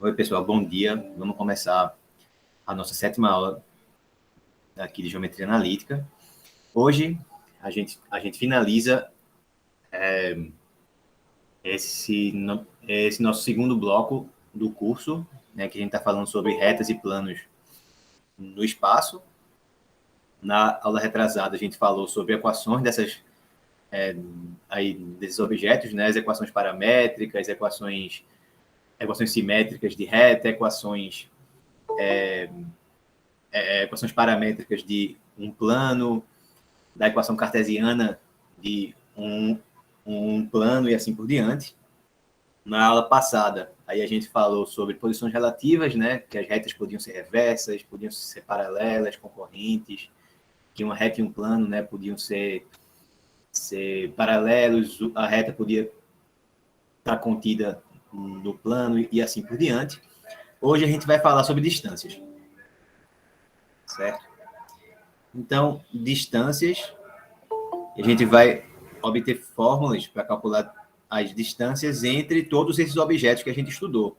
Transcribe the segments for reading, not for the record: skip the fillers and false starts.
Oi, pessoal, bom dia. Vamos começar a nossa sétima aula aqui de Geometria Analítica. Hoje, a gente finaliza esse nosso segundo bloco do curso, né, que a gente está falando sobre retas e planos no espaço. Na aula retrasada, a gente falou sobre equações desses objetos, né, as equações paramétricas, equações simétricas de reta, equações paramétricas de um plano, da equação cartesiana de um plano e assim por diante. Na aula passada, aí a gente falou sobre posições relativas, né? Que as retas podiam ser reversas, podiam ser paralelas, concorrentes, que uma reta e um plano, né? Podiam ser paralelos, a reta podia estar contida no plano e assim por diante. Hoje a gente vai falar sobre distâncias, certo? Então, distâncias, a gente vai obter fórmulas para calcular as distâncias entre todos esses objetos que a gente estudou,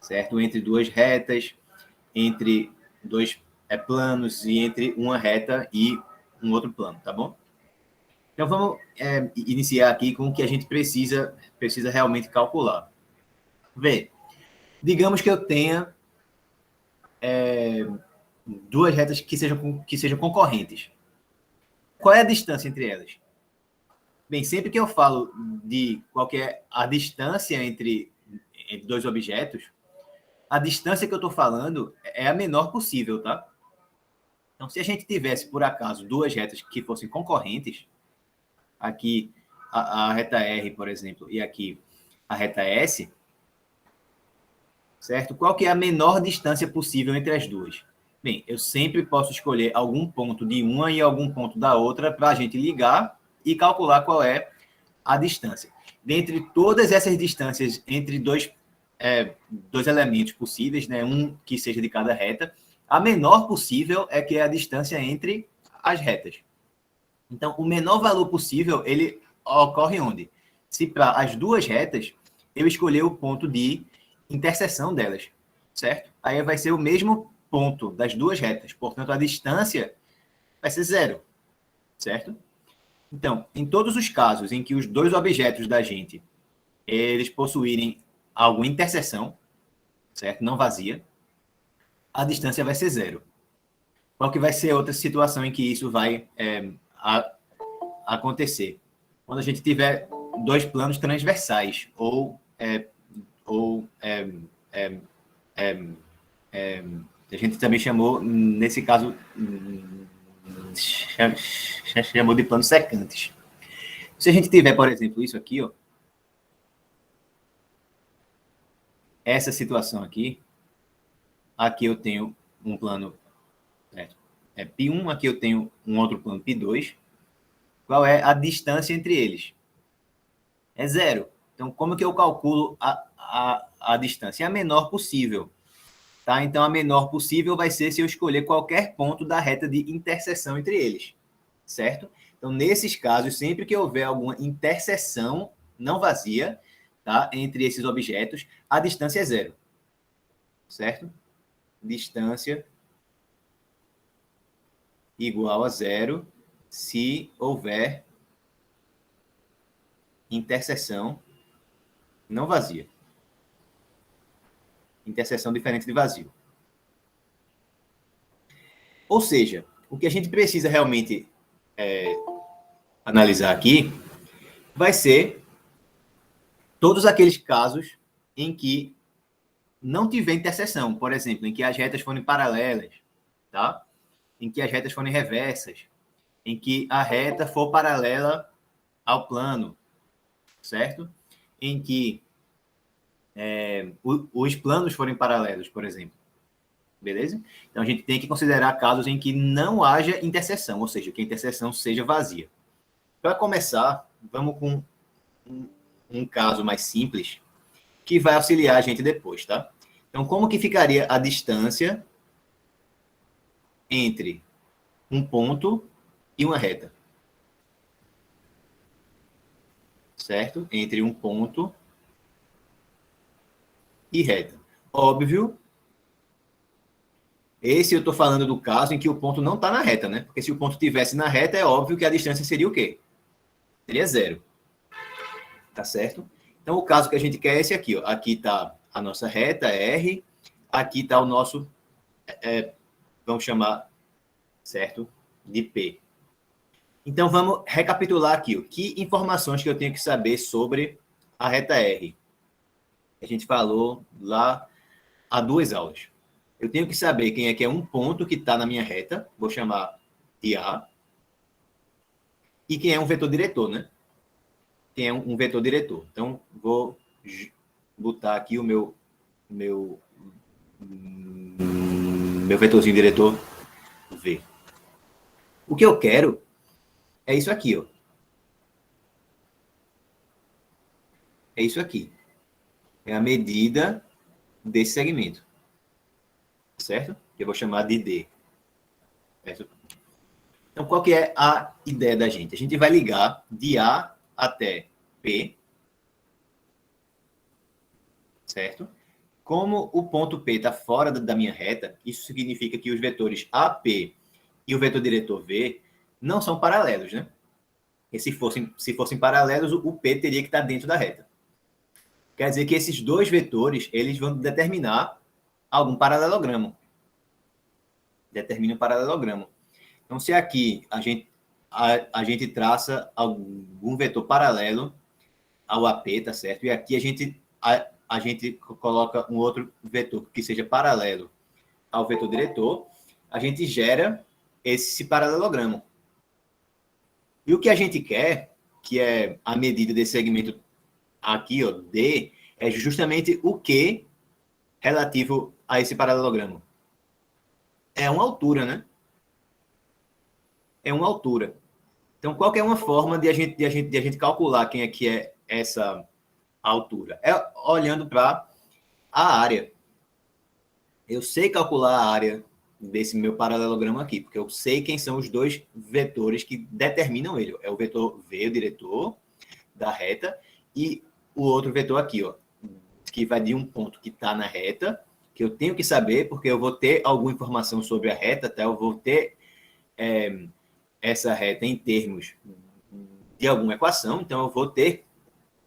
certo? Entre duas retas, entre dois planos e entre uma reta e um outro plano, tá bom? Então vamos iniciar aqui com o que a gente precisa realmente calcular. Vê, digamos que eu tenha duas retas que sejam concorrentes. Qual é a distância entre elas? Bem, sempre que eu falo de a distância entre dois objetos, a distância que eu estou falando é a menor possível, tá? Então, se a gente tivesse, por acaso, duas retas que fossem concorrentes, aqui a reta R, por exemplo, e aqui a reta S, certo? Qual que é a menor distância possível entre as duas? Bem, eu sempre posso escolher algum ponto de uma e algum ponto da outra para a gente ligar e calcular qual é a distância. Dentre todas essas distâncias entre dois elementos possíveis, né, um que seja de cada reta, a menor possível é que é a distância entre as retas. Então, o menor valor possível, ele ocorre onde? Se para as duas retas, eu escolher o ponto de interseção delas, certo? Aí vai ser o mesmo ponto das duas retas. Portanto, a distância vai ser zero, certo? Então, em todos os casos em que os dois objetos da gente eles possuírem alguma interseção, certo? Não vazia, a distância vai ser zero. Qual que vai ser outra situação em que isso vai acontecer? Quando a gente tiver dois planos transversais, ou a gente também chamou, nesse caso, chamou de planos secantes. Se a gente tiver, por exemplo, isso aqui, ó, essa situação aqui eu tenho um plano, certo? π1, aqui eu tenho um outro plano π2. Qual é a distância entre eles? É zero. Então, como que eu calculo a distância? É a menor possível. Tá? Então, a menor possível vai ser se eu escolher qualquer ponto da reta de interseção entre eles, certo? Então, nesses casos, sempre que houver alguma interseção não vazia, tá, entre esses objetos, a distância é zero, certo? Distância igual a zero se houver interseção não vazia. Interseção diferente de vazio. Ou seja, o que a gente precisa realmente analisar aqui vai ser todos aqueles casos em que não tiver interseção, por exemplo, em que as retas forem paralelas, tá? Em que as retas forem reversas, em que a reta for paralela ao plano, certo? Em que os planos forem paralelos, por exemplo. Beleza? Então a gente tem que considerar casos em que não haja interseção, ou seja, que a interseção seja vazia. Para começar, vamos com um caso mais simples que vai auxiliar a gente depois, tá? Então, como que ficaria a distância entre um ponto e uma reta? Certo? Entre um ponto e reta. óbvio. Esse eu estou falando do caso em que o ponto não está na reta, né? Porque se o ponto estivesse na reta, é óbvio que a distância seria o quê? Seria zero. Tá certo? Então, o caso que a gente quer é esse aqui. Ó. Aqui está a nossa reta, R. Aqui está o nosso, vamos chamar, certo? De P. Então, vamos recapitular aqui. Ó. Que informações que eu tenho que saber sobre a reta R? A gente falou lá há 2 aulas. Eu tenho que saber quem é que é um ponto que está na minha reta, vou chamar de A, e quem é um vetor diretor, né? Quem é um vetor diretor. Então, vou botar aqui o meu vetorzinho diretor V. O que eu quero é isso aqui, ó. É isso aqui. É a medida desse segmento. Certo? Que eu vou chamar de D. Certo? Então, qual que é a ideia da gente? A gente vai ligar de A até P, certo? Como o ponto P está fora da minha reta, isso significa que os vetores AP e o vetor diretor V não são paralelos, né? E se fossem paralelos, o P teria que estar dentro da reta. Quer dizer que esses dois vetores, eles vão determinar algum paralelogramo. Determina um paralelogramo. Então, se aqui a gente traça algum vetor paralelo ao AP, tá certo? E aqui a gente coloca um outro vetor que seja paralelo ao vetor diretor, a gente gera esse paralelogramo. E o que a gente quer, que é a medida desse segmento aqui, ó, D, é justamente o que relativo a esse paralelogramo? É uma altura, né? É uma altura. Então, qual que é uma forma de a gente calcular quem é que é essa altura? É olhando para a área. Eu sei calcular a área desse meu paralelogramo aqui, porque eu sei quem são os dois vetores que determinam ele. É o vetor V, o diretor da reta, e o outro vetor aqui, ó, que vai de um ponto que está na reta, que eu tenho que saber, porque eu vou ter alguma informação sobre a reta, tá? Eu vou ter essa reta em termos de alguma equação, então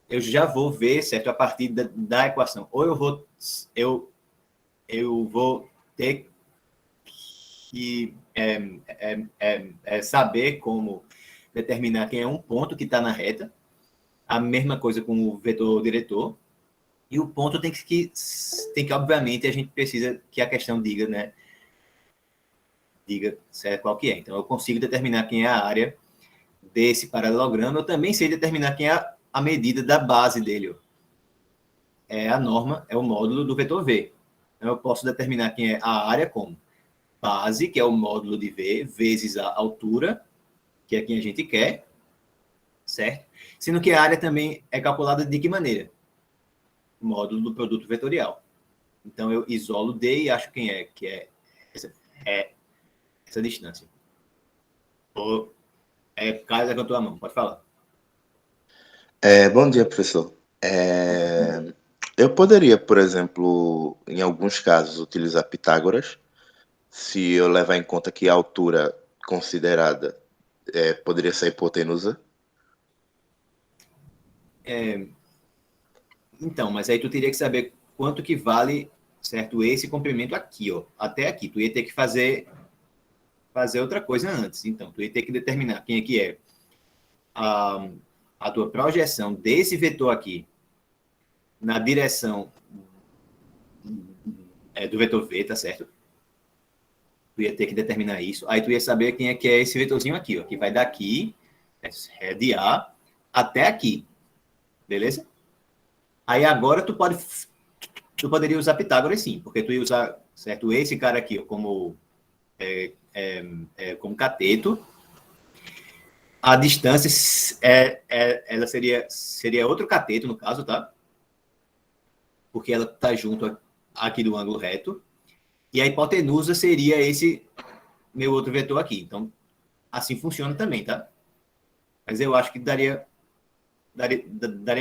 eu já vou ver, certo, a partir da equação. Ou eu vou ter que saber como determinar quem é um ponto que está na reta, a mesma coisa com o vetor diretor, e o ponto tem que obviamente, a gente precisa que a questão diga, né? Diga certo, qual que é. Então, eu consigo determinar quem é a área desse paralelogramo, eu também sei determinar quem é a medida da base dele. É a norma, é o módulo do vetor V. Então, eu posso determinar quem é a área como base, que é o módulo de V, vezes a altura, que é quem a gente quer, certo? Sendo que a área também é calculada de que maneira? Módulo do produto vetorial. Então, eu isolo D e acho quem é, que é essa distância. Ou Caio levantou a mão, pode falar. Bom dia, professor. Eu poderia, por exemplo, em alguns casos, utilizar Pitágoras, se eu levar em conta que a altura considerada poderia ser a hipotenusa. Então, mas aí tu teria que saber quanto que vale, certo, esse comprimento aqui, ó, até aqui. Tu ia ter que fazer outra coisa antes. Então, tu ia ter que determinar quem é que é a tua projeção desse vetor aqui na direção do vetor V, tá certo? Tu ia ter que determinar isso. Aí tu ia saber quem é que é esse vetorzinho aqui, ó, que vai daqui, de A até aqui. Beleza? Aí agora tu poderia usar Pitágoras sim, porque tu ia usar, certo, esse cara aqui ó, como como cateto. A distância ela seria outro cateto, no caso, tá? Porque ela está junto aqui do ângulo reto. E a hipotenusa seria esse meu outro vetor aqui. Então, assim funciona também, tá? Mas eu acho que daria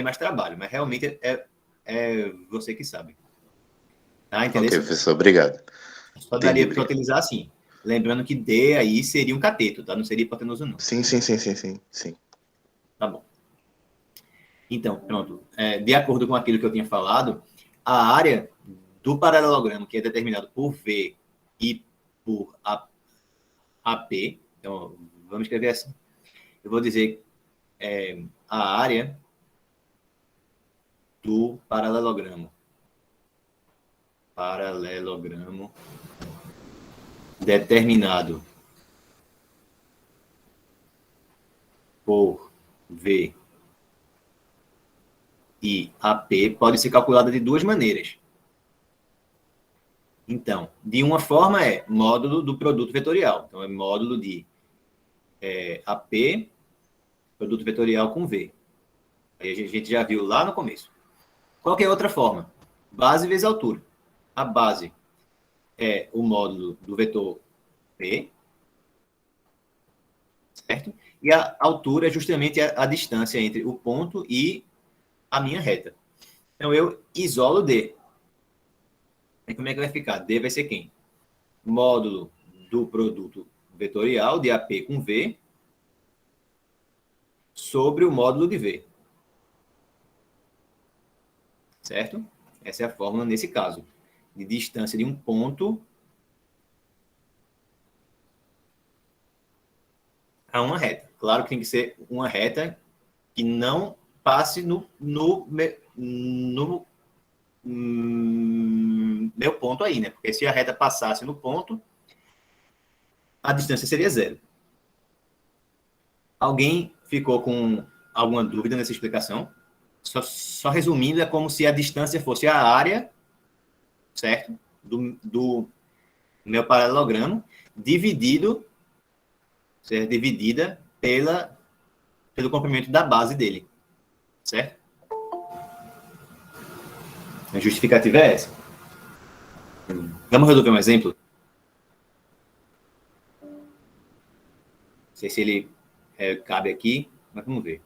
mais trabalho. Mas realmente é você que sabe. Tá? Entendeu? Ok, professor, obrigado. Só Entendi, daria para obrigado. utilizar assim. Lembrando que D aí seria um cateto, tá? Não seria hipotenusa, não. Sim, sim, sim, sim, sim, sim. Tá bom. Então, pronto. De acordo com aquilo que eu tinha falado, a área do paralelogramo, que é determinado por V e por AP, então, vamos escrever assim. Eu vou dizer a área do paralelogramo. Paralelogramo determinado por V e AP pode ser calculada de duas maneiras. Então, de uma forma é módulo do produto vetorial. Então, é módulo de AP, produto vetorial com V. Aí a gente já viu lá no começo. Qualquer outra forma, base vezes altura. A base é o módulo do vetor P, certo? E a altura é justamente a distância entre o ponto e a minha reta. Então, eu isolo D. E como é que vai ficar? D vai ser quem? Módulo do produto vetorial de AP com V sobre o módulo de V. Certo? Essa é a fórmula nesse caso. De distância de um ponto a uma reta. Claro que tem que ser uma reta que não passe no meu ponto aí, né? Porque se a reta passasse no ponto, a distância seria zero. Alguém ficou com alguma dúvida nessa explicação? Só resumindo, é como se a distância fosse a área, certo? Do meu paralelogramo, ser dividida pelo comprimento da base dele, certo? A justificativa é essa. Vamos resolver um exemplo? Não sei se ele cabe aqui, mas vamos ver.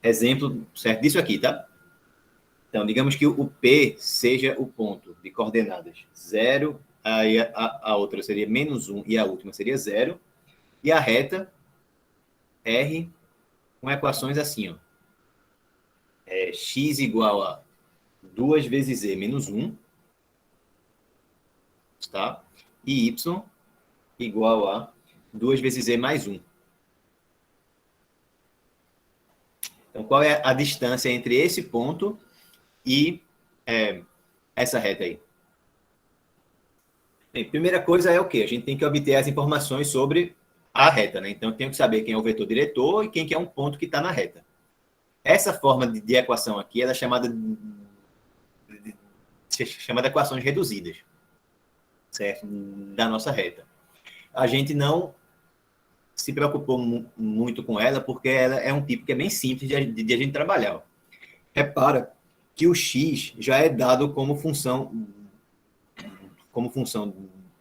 Exemplo, certo? Disso aqui, tá? Então, digamos que o P seja o ponto de coordenadas 0, aí a outra seria menos 1 e a última seria 0. E a reta R com equações assim, ó. X igual a 2 vezes Z menos 1, tá? E Y igual a 2 vezes Z mais 1. Então, qual é a distância entre esse ponto e essa reta aí? Bem, primeira coisa é o quê? A gente tem que obter as informações sobre a reta, né? Então, eu tenho que saber quem é o vetor diretor e quem que é um ponto que está na reta. Essa forma de equação aqui, ela é chamada de equações reduzidas, certo? Da nossa reta. A gente não se preocupou muito com ela, porque ela é um tipo que é bem simples de a gente trabalhar. Repara que o x já é dado como função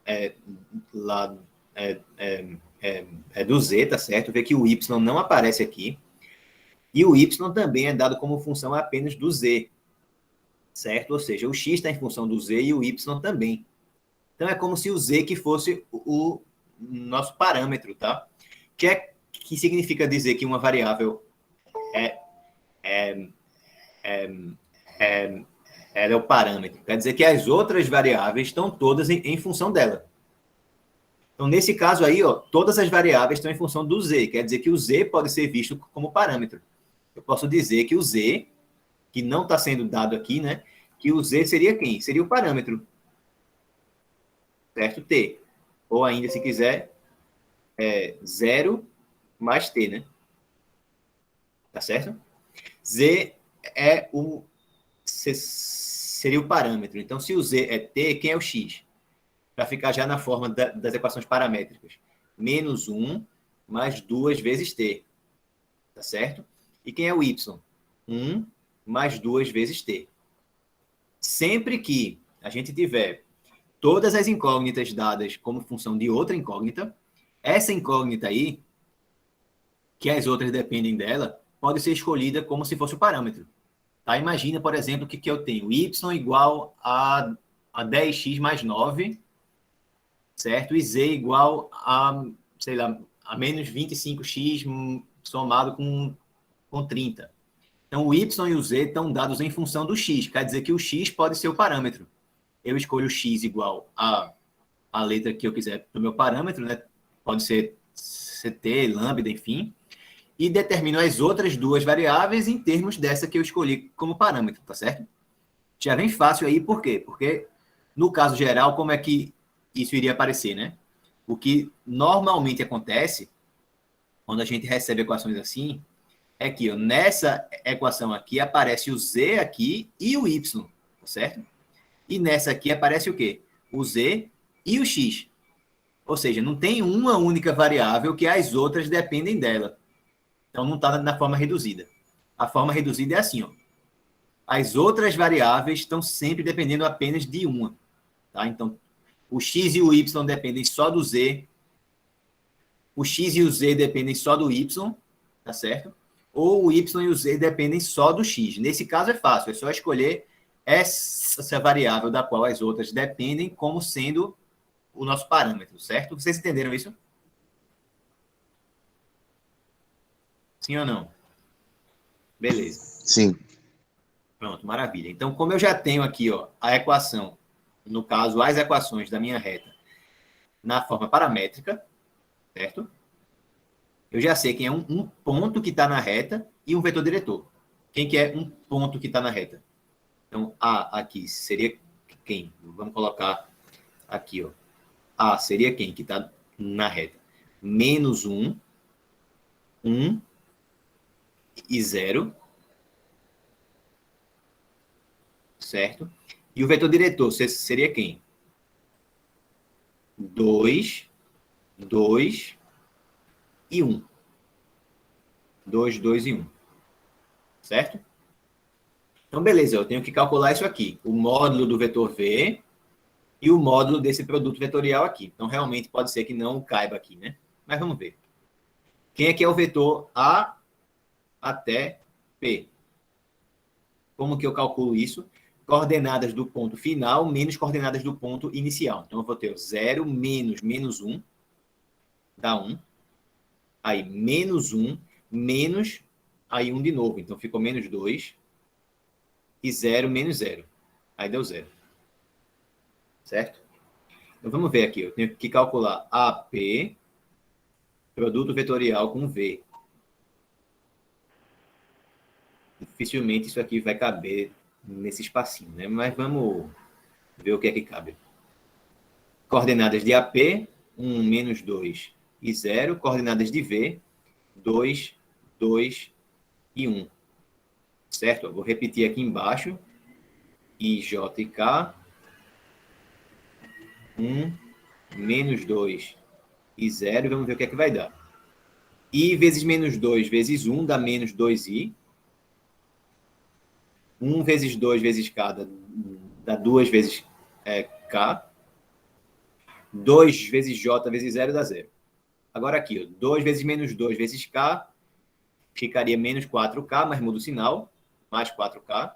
é, lá do z, tá certo? Vê que o y não aparece aqui. E o y também é dado como função apenas do z, certo? Ou seja, o x está em função do z e o y também. Então, é como se o z que fosse o nosso parâmetro, tá? Que significa dizer que uma variável é, é, é, é, ela é o parâmetro. Quer dizer que as outras variáveis estão todas em função dela. Então, nesse caso aí, ó, todas as variáveis estão em função do z. Quer dizer que o z pode ser visto como parâmetro. Eu posso dizer que o z, que não está sendo dado aqui, né? Que o z seria quem? Seria o parâmetro. Certo? T. Ou ainda, se quiser, 0 mais t, né? Tá certo? Z seria o parâmetro. Então, se o z é t, quem é o x? Para ficar já na forma das equações paramétricas. Menos 1 mais 2 vezes t. Tá certo? E quem é o y? 1 mais 2 vezes t. Sempre que a gente tiver todas as incógnitas dadas como função de outra incógnita, essa incógnita aí, que as outras dependem dela, pode ser escolhida como se fosse o parâmetro. Tá? Imagina, por exemplo, que eu tenho y igual a 10x mais 9, certo? E z igual a, sei lá, a menos 25x somado com 30. Então, o y e o z estão dados em função do x. Quer dizer que o x pode ser o parâmetro. Eu escolho x igual a letra que eu quiser do meu parâmetro, né? Pode ser CT, lambda, enfim. E determino as outras duas variáveis em termos dessa que eu escolhi como parâmetro, tá certo? Já vem fácil aí, por quê? Porque, no caso geral, como é que isso iria aparecer, né? O que normalmente acontece, quando a gente recebe equações assim, é que ó, nessa equação aqui aparece o z aqui e o y, tá certo? E nessa aqui aparece o quê? O z e o x. Ou seja, não tem uma única variável que as outras dependem dela. Então, não está na forma reduzida. A forma reduzida é assim, ó. As outras variáveis estão sempre dependendo apenas de uma. Tá? Então, o x e o y dependem só do z. O x e o z dependem só do y, tá certo? Ou o y e o z dependem só do x. Nesse caso é fácil, é só escolher essa variável da qual as outras dependem como sendo o nosso parâmetro, certo? Vocês entenderam isso? Sim ou não? Beleza. Sim. Pronto, maravilha. Então, como eu já tenho aqui ó, a equação, no caso, as equações da minha reta na forma paramétrica, certo? Eu já sei quem é um ponto que está na reta e um vetor diretor. Quem que é um ponto que está na reta? Então, A aqui seria quem? Vamos colocar aqui, ó. A seria quem que está na reta? Menos 1, 1 e 0, certo? E o vetor diretor seria quem? 2, 2 e 1. 2, 2 e 1. Certo? Então, beleza, eu tenho que calcular isso aqui. O módulo do vetor V e o módulo desse produto vetorial aqui. Então, realmente pode ser que não caiba aqui, né? Mas vamos ver. Quem é que é o vetor A até P? Como que eu calculo isso? Coordenadas do ponto final menos coordenadas do ponto inicial. Então, eu vou ter 0 menos 1, dá 1. Aí, menos 1, menos, aí 1 de novo. Então, ficou menos 2. E 0 menos 0. Aí deu 0. Certo? Então, vamos ver aqui. Eu tenho que calcular AP, produto vetorial com V. Dificilmente isso aqui vai caber nesse espacinho, né? Mas vamos ver o que é que cabe. Coordenadas de AP, 1, menos 2 e 0. Coordenadas de V, 2, 2 e 1. Certo? Eu vou repetir aqui embaixo. I, J e K. 1, menos 2 e 0. Vamos ver o que é que vai dar. I vezes menos 2 vezes 1 dá menos 2i. 1 vezes 2 vezes K dá 2 vezes K. 2 vezes J vezes 0 dá 0. Agora aqui, 2 vezes menos 2 vezes K ficaria menos 4K, mas muda o sinal. Mais 4K.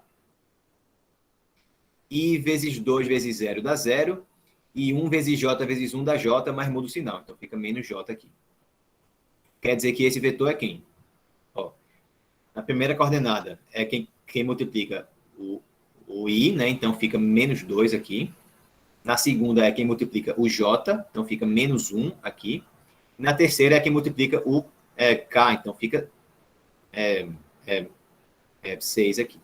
I vezes 2 vezes 0 dá 0. E 1 vezes J vezes 1 dá J, mas muda o sinal. Então fica menos J aqui. Quer dizer que esse vetor é quem? Ó, na primeira coordenada é quem multiplica o I, né? Então fica menos 2 aqui. Na segunda é quem multiplica o J, então fica menos 1 aqui. Na terceira é quem multiplica o K, então fica 6 aqui.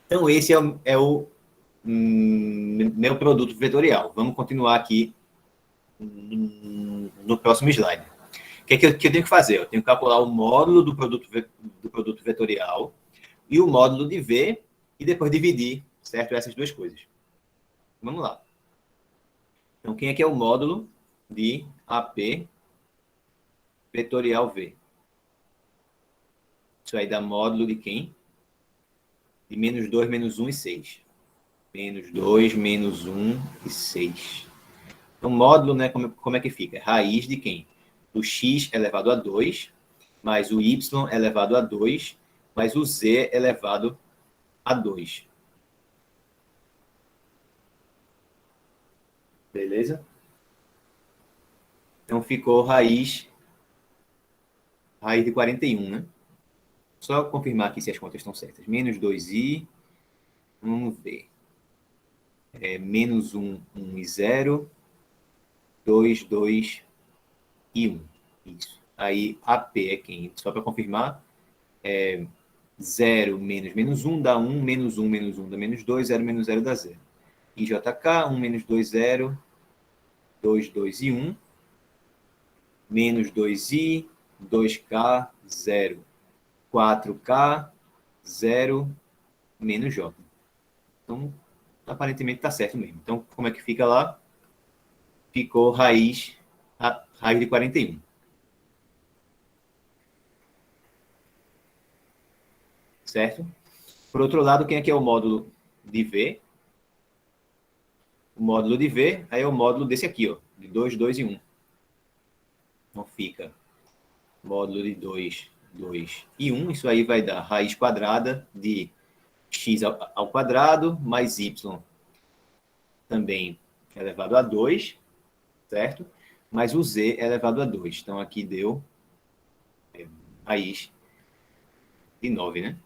Então esse é o meu produto vetorial. Vamos continuar aqui no próximo slide. O que eu tenho que fazer? Eu tenho que calcular o módulo do produto vetorial e o módulo de V e depois dividir, certo? Essas duas coisas. Vamos lá. Então, quem é que é o módulo de AP vetorial V? Isso aí dá módulo de quem? De menos 2, menos 1 e 6. Menos 2, menos 1 e 6. Então, módulo, né, como é que fica? Raiz de quem? Do x elevado a 2, mais o y elevado a 2, mais o z elevado a 2. Beleza? Então, ficou raiz de 41, né? Só confirmar aqui se as contas estão certas. Menos 2i, vamos ver. Menos 1, 1 e 0, 2, 2 e 1. Isso. Aí, AP é quem? Só para confirmar, 0 menos 1 dá 1, menos 1 dá menos 2, 0 menos 0 dá 0. IJK, 1 menos 2, 0, 2, 2 e 1, menos 2i, 2k, 0, 4k, 0, menos j. Então, aparentemente está certo mesmo. Então, como é que fica lá? Ficou raiz de 41. Certo? Por outro lado, quem aqui é o módulo de V? O módulo de V aí é o módulo desse aqui, ó, de 2, 2 e 1. Então, fica módulo de 2, 2 e 1. Isso aí vai dar raiz quadrada de x ao quadrado mais y também elevado a 2, certo? Mas o z é elevado a 2. Então, aqui deu raiz de 9, né?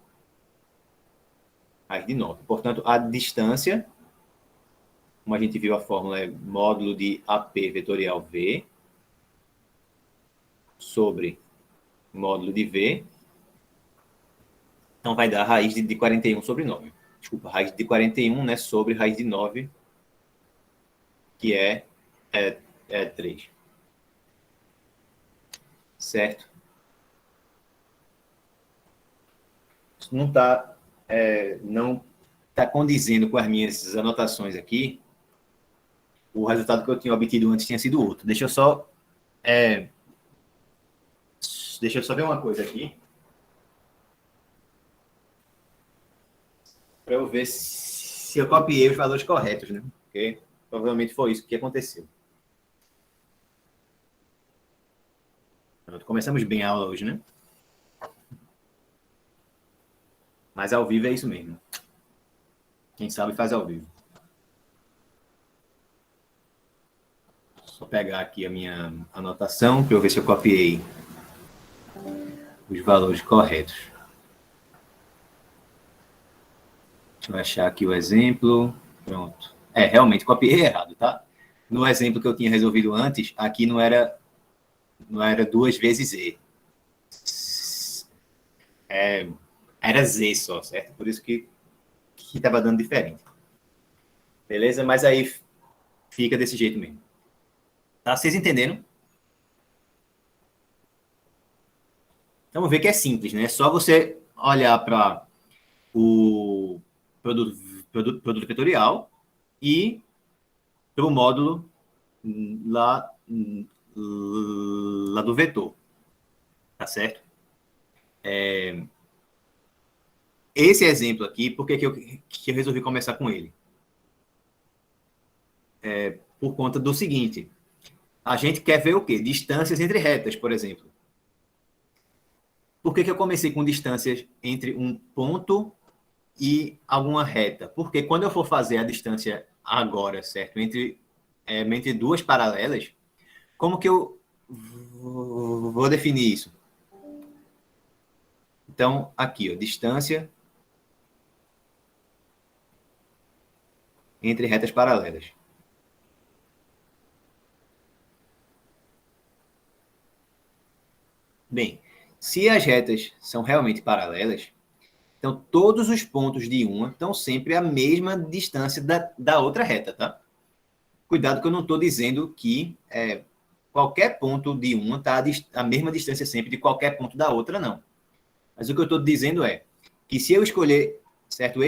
Raiz de 9. Portanto, a distância, como a gente viu a fórmula, é módulo de AP vetorial V sobre módulo de V. Então, vai dar raiz de 41 sobre 9. Desculpa, raiz de 41, né, sobre raiz de 9, que é 3. Certo? Isso não está condizendo com as minhas anotações aqui. O resultado que eu tinha obtido antes tinha sido outro. Deixa eu só ver uma coisa aqui. Para eu ver se eu copiei os valores corretos, né? Porque provavelmente foi isso que aconteceu. Pronto, começamos bem a aula hoje, né? Mas ao vivo é isso mesmo. Quem sabe faz ao vivo. Só pegar aqui a minha anotação para eu ver se eu copiei os valores corretos. Deixa eu achar aqui o exemplo. Pronto. Realmente copiei errado, tá? No exemplo que eu tinha resolvido antes, aqui não era 2 vezes E. Era Z só, certo? Por isso que estava dando diferente. Beleza? Mas aí fica desse jeito mesmo. Tá? Vocês entenderam? Então, vamos ver que é simples, né? É só você olhar para o produto vetorial e para o módulo lá do vetor. Tá certo? Esse exemplo aqui, por que eu resolvi começar com ele? Por conta do seguinte. A gente quer ver o quê? Distâncias entre retas, por exemplo. Por que eu comecei com distâncias entre um ponto e alguma reta? Porque quando eu for fazer a distância agora, certo? Entre duas paralelas, como que eu vou definir isso? Então, aqui, ó, distância entre retas paralelas. Bem, se as retas são realmente paralelas, então todos os pontos de uma estão sempre à mesma distância da outra reta, tá? Cuidado que eu não estou dizendo que qualquer ponto de uma está à mesma distância sempre de qualquer ponto da outra, não. Mas o que eu estou dizendo é que se eu escolher, certo,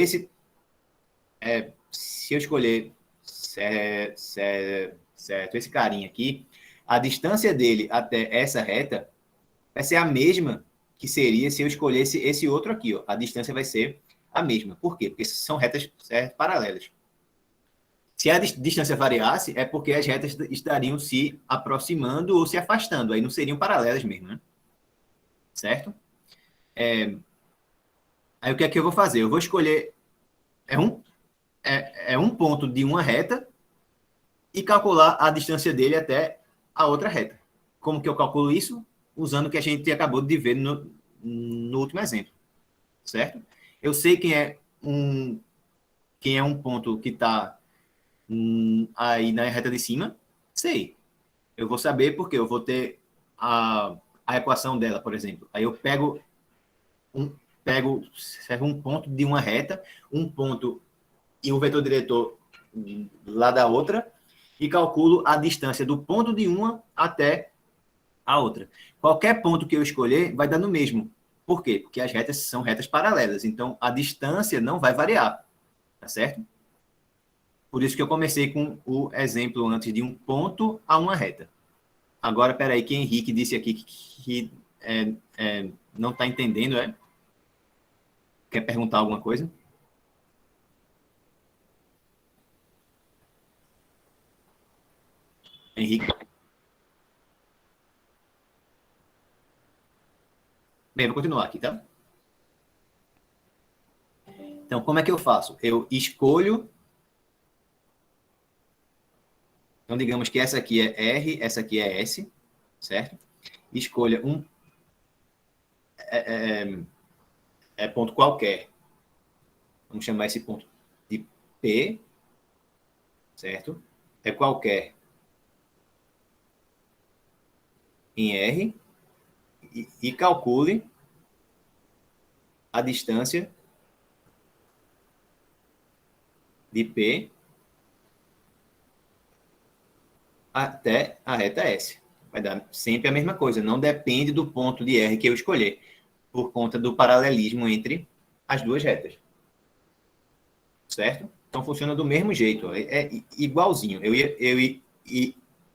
se eu escolher certo, esse carinha aqui, a distância dele até essa reta vai ser a mesma que seria se eu escolhesse esse outro aqui, ó. A distância vai ser a mesma. Por quê? Porque são retas paralelas. Se a distância variasse, é porque as retas estariam se aproximando ou se afastando. Aí não seriam paralelas mesmo, né? Certo? Aí o que é que eu vou fazer? Eu vou escolher é um ponto de uma reta e calcular a distância dele até a outra reta. Como que eu calculo isso? Usando o que a gente acabou de ver no último exemplo, certo? Eu sei quem é um ponto que está aí na reta de cima, sei. Eu vou saber porque eu vou ter a equação dela, por exemplo. Aí eu pego um ponto de uma reta, um ponto e o vetor diretor lá da outra, e calculo a distância do ponto de uma até a outra. Qualquer ponto que eu escolher vai dar no mesmo. Por quê? Porque as retas são retas paralelas, então a distância não vai variar, tá certo? Por isso que eu comecei com o exemplo antes de um ponto a uma reta. Agora, peraí, que Henrique disse aqui que não está entendendo, é? Quer perguntar alguma coisa? Henrique? Bem, vou continuar aqui, tá? Então, como é que eu faço? Eu escolho. Então, digamos que essa aqui é R, essa aqui é S, certo? Escolha ponto qualquer. Vamos chamar esse ponto de P, certo? É qualquer em R e calcule a distância de P até a reta S. Vai dar sempre a mesma coisa, não depende do ponto de R que eu escolher, por conta do paralelismo entre as duas retas. Certo? Então funciona do mesmo jeito, é igualzinho. Eu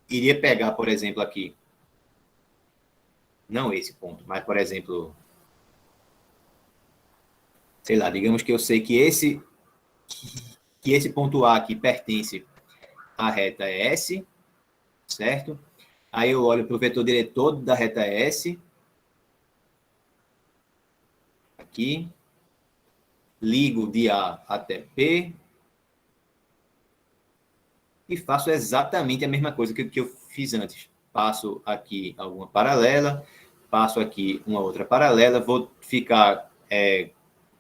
iria pegar, por exemplo, aqui, não esse ponto, mas, por exemplo, sei lá, digamos que eu sei que esse ponto A aqui pertence à reta S, certo? Aí eu olho para o vetor diretor da reta S, aqui, ligo de A até P, e faço exatamente a mesma coisa que eu fiz antes. Passo aqui alguma paralela, passo aqui uma outra paralela, vou ficar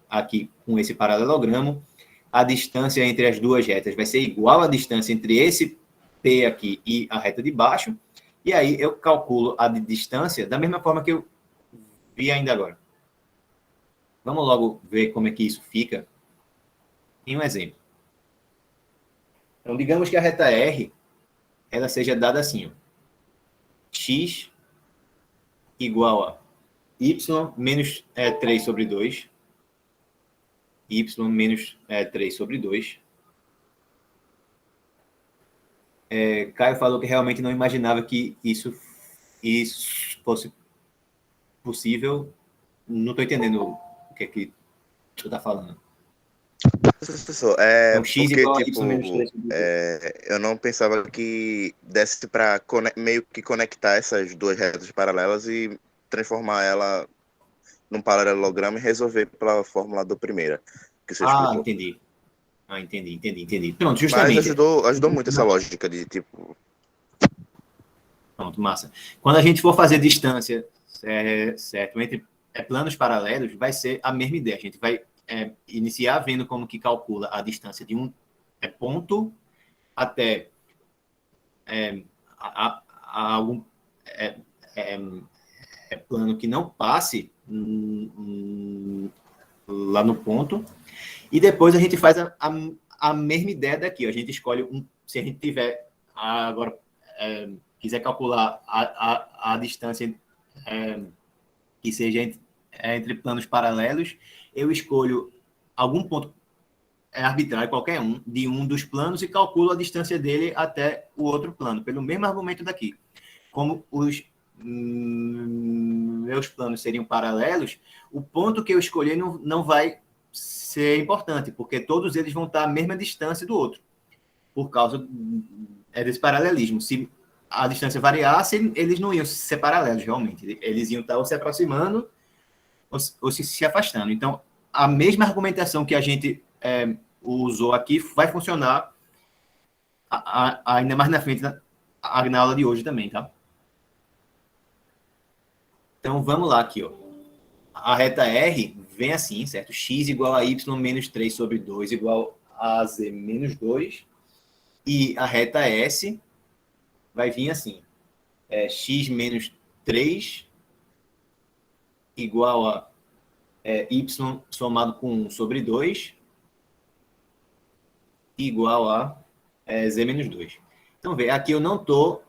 aqui com esse paralelogramo. A distância entre as duas retas vai ser igual à distância entre esse P aqui e a reta de baixo, e aí eu calculo a distância da mesma forma que eu vi ainda agora. Vamos logo ver como é que isso fica em um exemplo. Então, digamos que a reta R ela seja dada assim, ó. X igual a y menos 3 sobre 2, y menos 3 sobre 2. Caio falou que realmente não imaginava que isso fosse possível. Não estou entendendo o que é que tu está falando. Professor, Então, x porque, igual a tipo, y menos 3 sobre 2. eu não pensava que desse para meio que conectar essas duas retas paralelas e transformar ela num paralelogramo e resolver pela fórmula do primeira, que você explicou. Entendi. Entendi. Pronto, Mas justamente. ajudou muito essa lógica de, tipo... Pronto, massa. Quando a gente for fazer distância, certo, entre planos paralelos, vai ser a mesma ideia. A gente vai iniciar vendo como que calcula a distância de um ponto até algum plano que não passe lá no ponto, e depois a gente faz a mesma ideia daqui. A gente escolhe se a gente tiver agora quiser calcular a distância que seja entre planos paralelos, eu escolho algum ponto arbitrário, qualquer um, de um dos planos e calculo a distância dele até o outro plano, pelo mesmo argumento daqui. Como os meus planos seriam paralelos, o ponto que eu escolher não vai ser importante, porque todos eles vão estar à mesma distância do outro, por causa desse paralelismo. Se a distância variasse, eles não iam ser paralelos, realmente. Eles iam estar ou se aproximando ou se afastando. Então, a mesma argumentação que a gente usou aqui vai funcionar ainda mais na frente na aula de hoje também, tá? Então, vamos lá aqui, ó. A reta R vem assim, certo? X igual a Y menos 3 sobre 2 igual a Z menos 2. E a reta S vai vir assim. X menos 3 igual a Y somado com 1 sobre 2 igual a Z menos 2. Então, vê, aqui eu não estou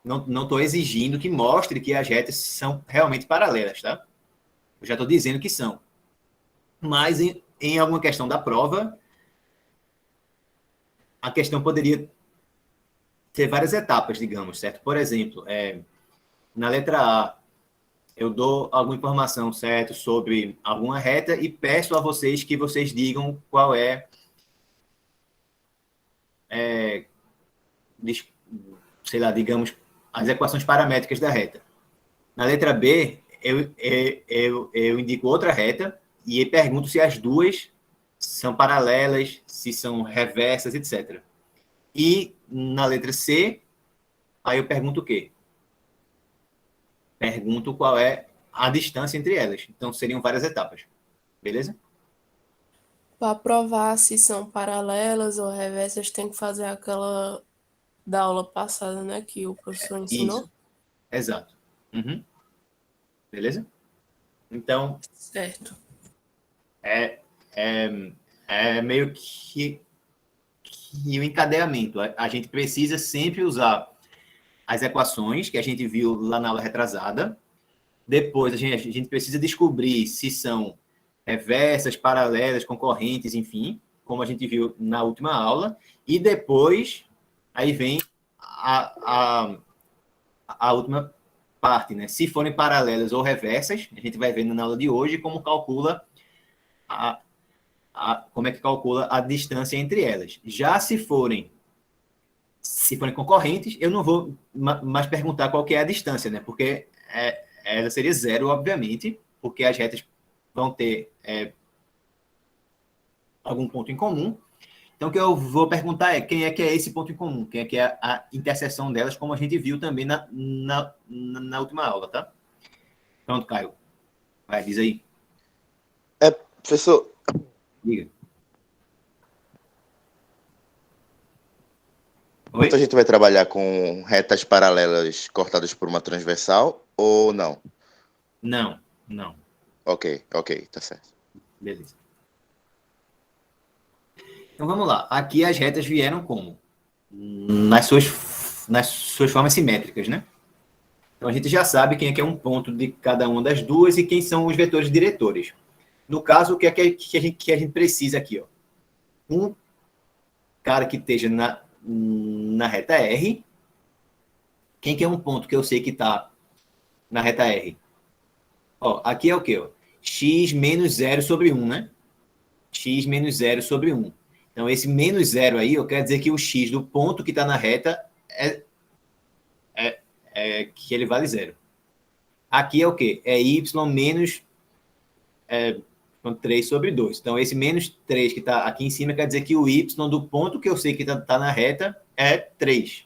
não tô exigindo que mostre que as retas são realmente paralelas, tá? Eu já estou dizendo que são. Mas em alguma questão da prova, a questão poderia ter várias etapas, digamos, certo? Por exemplo, na letra A, eu dou alguma informação, certo, sobre alguma reta e peço a vocês que vocês digam qual sei lá, digamos, as equações paramétricas da reta. Na letra B, eu indico outra reta e pergunto se as duas são paralelas, se são reversas, etc. E na letra C, aí eu pergunto o quê? Pergunto qual é a distância entre elas. Então, seriam várias etapas. Beleza? Para provar se são paralelas ou reversas, tem que fazer aquela da aula passada, né? Que o professor ensinou. Isso. Exato. Uhum. Beleza? Então, Certo. é meio que o encadeamento. A gente precisa sempre usar as equações que a gente viu lá na aula retrasada. Depois, a gente precisa descobrir se são reversas, paralelas, concorrentes, enfim, como a gente viu na última aula. E depois, aí vem a última parte, né? Se forem paralelas ou reversas, a gente vai ver na aula de hoje como calcula como é que calcula a distância entre elas. Já se forem concorrentes, eu não vou mais perguntar qual que é a distância, né? Porque ela seria zero, obviamente, porque as retas vão ter algum ponto em comum. Então, o que eu vou perguntar é quem é que é esse ponto em comum, quem é que é a interseção delas, como a gente viu também na última aula, tá? Pronto, Caio. Vai, diz aí. Professor. Diga. Oi? A gente vai trabalhar com retas paralelas cortadas por uma transversal ou não? Não. Ok, tá certo. Beleza. Então, vamos lá. Aqui as retas vieram como? Nas suas formas simétricas, né? Então, a gente já sabe quem é que é um ponto de cada uma das duas e quem são os vetores diretores. No caso, o que é que a gente precisa aqui? Ó? Um cara que esteja na reta R. Quem que é um ponto que eu sei que está na reta R? Ó, aqui é o quê? Ó? X menos 0 sobre 1, né? X menos 0 sobre 1. Então, esse menos 0 aí, eu quero dizer que o X do ponto que está na reta que ele vale 0. Aqui é o quê? É Y menos 3 sobre 2. Então, esse menos 3 que está aqui em cima quer dizer que o Y do ponto que eu sei que está na reta é 3.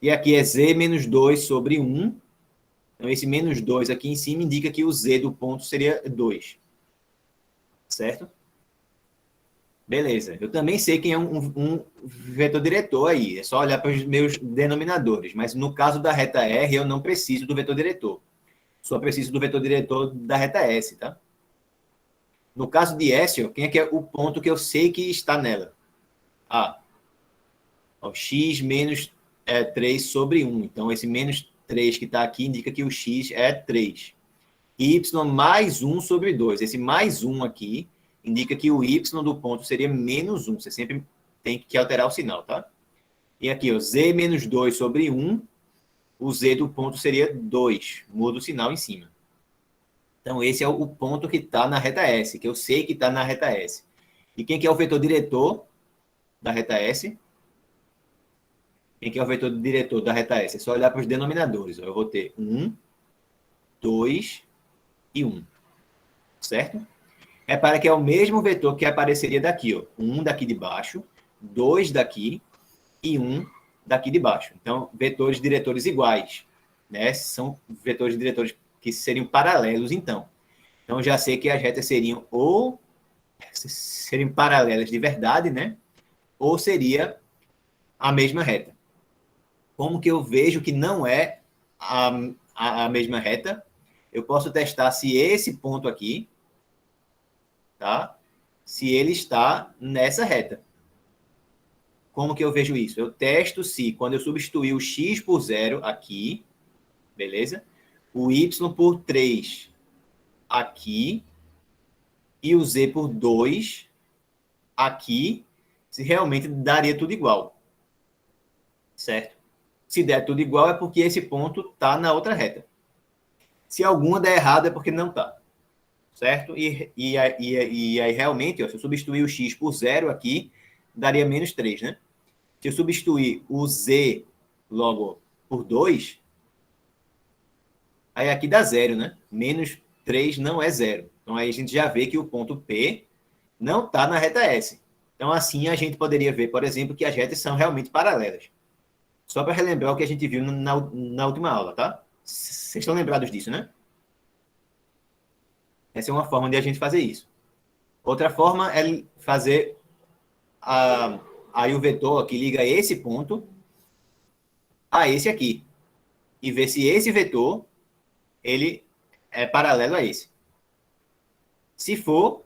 E aqui é Z menos 2 sobre 1. Então, esse menos 2 aqui em cima indica que o Z do ponto seria 2. Certo? Beleza. Eu também sei quem é um vetor diretor aí. É só olhar para os meus denominadores. Mas no caso da reta R, eu não preciso do vetor diretor. Só preciso do vetor diretor da reta S, tá? No caso de S, ó, quem é que é o ponto que eu sei que está nela? X menos 3 sobre 1. Então, esse menos 3 que está aqui indica que o X é 3. Y mais 1 sobre 2. Esse mais 1 aqui indica que o Y do ponto seria menos 1. Você sempre tem que alterar o sinal, tá? E aqui, ó, Z menos 2 sobre 1. O Z do ponto seria 2. Muda o sinal em cima. Então, esse é o ponto que está na reta S, que eu sei que está na reta S. E quem que é o vetor diretor da reta S? Quem que é o vetor diretor da reta S? É só olhar para os denominadores. Ó. Eu vou ter 1, 2 e 1. Certo? Repara que é o mesmo vetor que apareceria daqui, ó. 1 daqui de baixo, 2 daqui e 1 daqui de baixo. Então, vetores diretores iguais, né? São vetores diretores que seriam paralelos, então. Então, já sei que as retas seriam paralelas de verdade, né? Ou seria a mesma reta. Como que eu vejo que não é a mesma reta? Eu posso testar se esse ponto aqui, tá? Se ele está nessa reta. Como que eu vejo isso? Eu testo se, quando eu substituir o x por 0 aqui, beleza? O y por 3 aqui e o z por 2 aqui, se realmente daria tudo igual. Certo? Se der tudo igual, é porque esse ponto está na outra reta. Se alguma der errado, é porque não está. Certo? E aí, realmente, ó, se eu substituir o x por 0 aqui, daria menos 3, né? Se eu substituir o z logo por 2, aí aqui dá 0, né? Menos 3 não é 0. Então, aí a gente já vê que o ponto P não está na reta S. Então, assim, a gente poderia ver, por exemplo, que as retas são realmente paralelas. Só para relembrar o que a gente viu na última aula, tá? Vocês estão lembrados disso, né? Essa é uma forma de a gente fazer isso. Outra forma é fazer aí o vetor que liga esse ponto a esse aqui. E ver se esse vetor ele é paralelo a esse. Se for,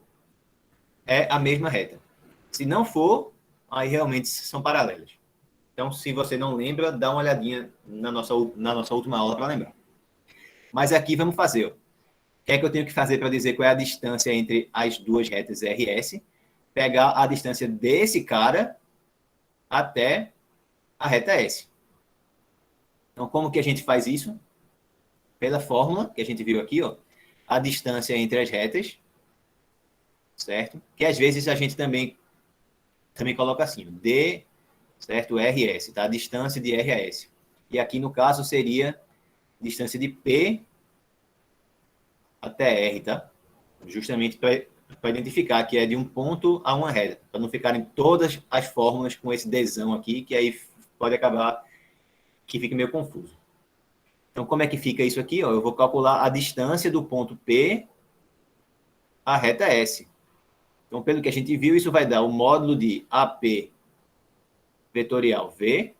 é a mesma reta. Se não for, aí realmente são paralelas. Então, se você não lembra, dá uma olhadinha na nossa última aula para lembrar. Mas aqui vamos fazer. Ó. O que é que eu tenho que fazer para dizer qual é a distância entre as duas retas RS? Pegar a distância desse cara até a reta S. Então, como que a gente faz isso? Pela fórmula que a gente viu aqui, ó, a distância entre as retas, certo? Que às vezes a gente também coloca assim, D, certo? RS, tá? A distância de R a S. E aqui, no caso, seria distância de P até R, tá? Justamente para identificar que é de um ponto a uma reta, para não ficarem todas as fórmulas com esse Dzão aqui, que aí pode acabar que fique meio confuso. Então, como é que fica isso aqui? Ó, eu vou calcular a distância do ponto P à reta S. Então, pelo que a gente viu, isso vai dar o módulo de AP vetorial V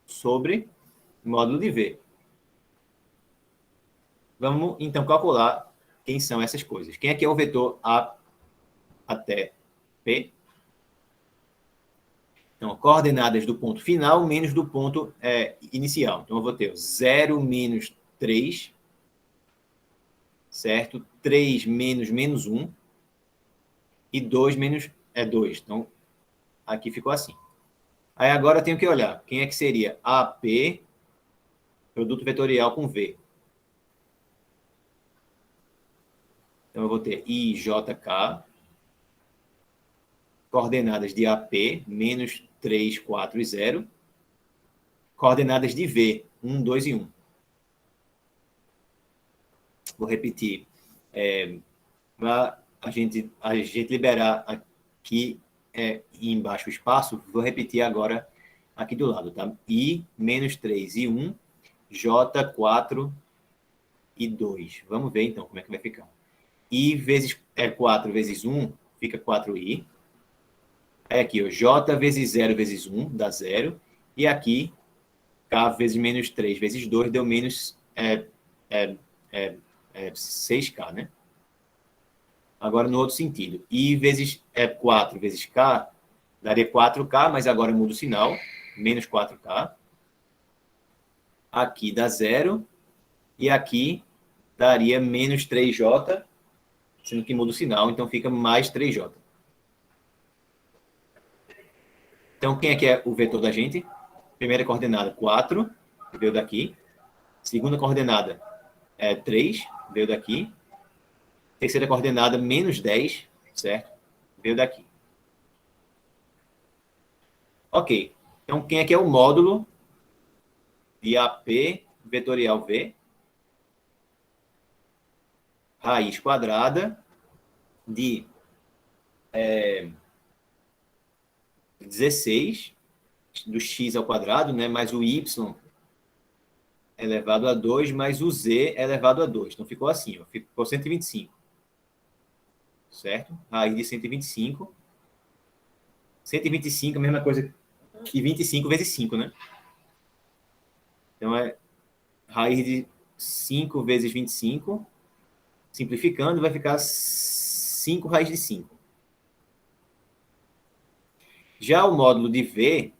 sobre o módulo de V. Vamos, então, calcular quem são essas coisas. Quem aqui é o vetor A até P? Então, coordenadas do ponto final menos do ponto inicial. Então, eu vou ter 0 menos 3, certo? 3 menos 1 e 2 menos 2. Então, aqui ficou assim. Aí, agora eu tenho que olhar quem é que seria AP, produto vetorial com V. Então, eu vou ter IJK, coordenadas de AP, menos 3, 4 e 0. Coordenadas de V, 1, 2 e 1. Vou repetir. Para a gente liberar aqui embaixo o espaço, vou repetir agora aqui do lado, tá? I, menos 3 e 1, J, 4 e 2. Vamos ver, então, como é que vai ficar. I vezes 4 vezes 1, fica 4i. Aí aqui, ó, J vezes 0 vezes 1, dá 0. E aqui, K vezes menos 3 vezes 2, deu menos 6K, né? Agora, no outro sentido. I vezes 4 vezes K, daria 4K, mas agora muda o sinal, menos 4K. Aqui dá 0. E aqui daria menos 3J, sendo que muda o sinal, então fica mais 3J. Então, quem é que é o vetor da gente? Primeira coordenada, 4, veio daqui. Segunda coordenada, 3, veio daqui. Terceira coordenada, menos 10, certo? Veio daqui. Ok. Então, quem é que é o módulo de AP vetorial V? Raiz quadrada de 16 do x ao quadrado, né, mais o y elevado a 2, mais o z elevado a 2. Então, ficou assim, ó, ficou 125. Certo? Raiz de 125. 125 é a mesma coisa que 25 vezes 5, né? Então, é raiz de 5 vezes 25. Simplificando, vai ficar 5 raiz de 5. Já o módulo de v,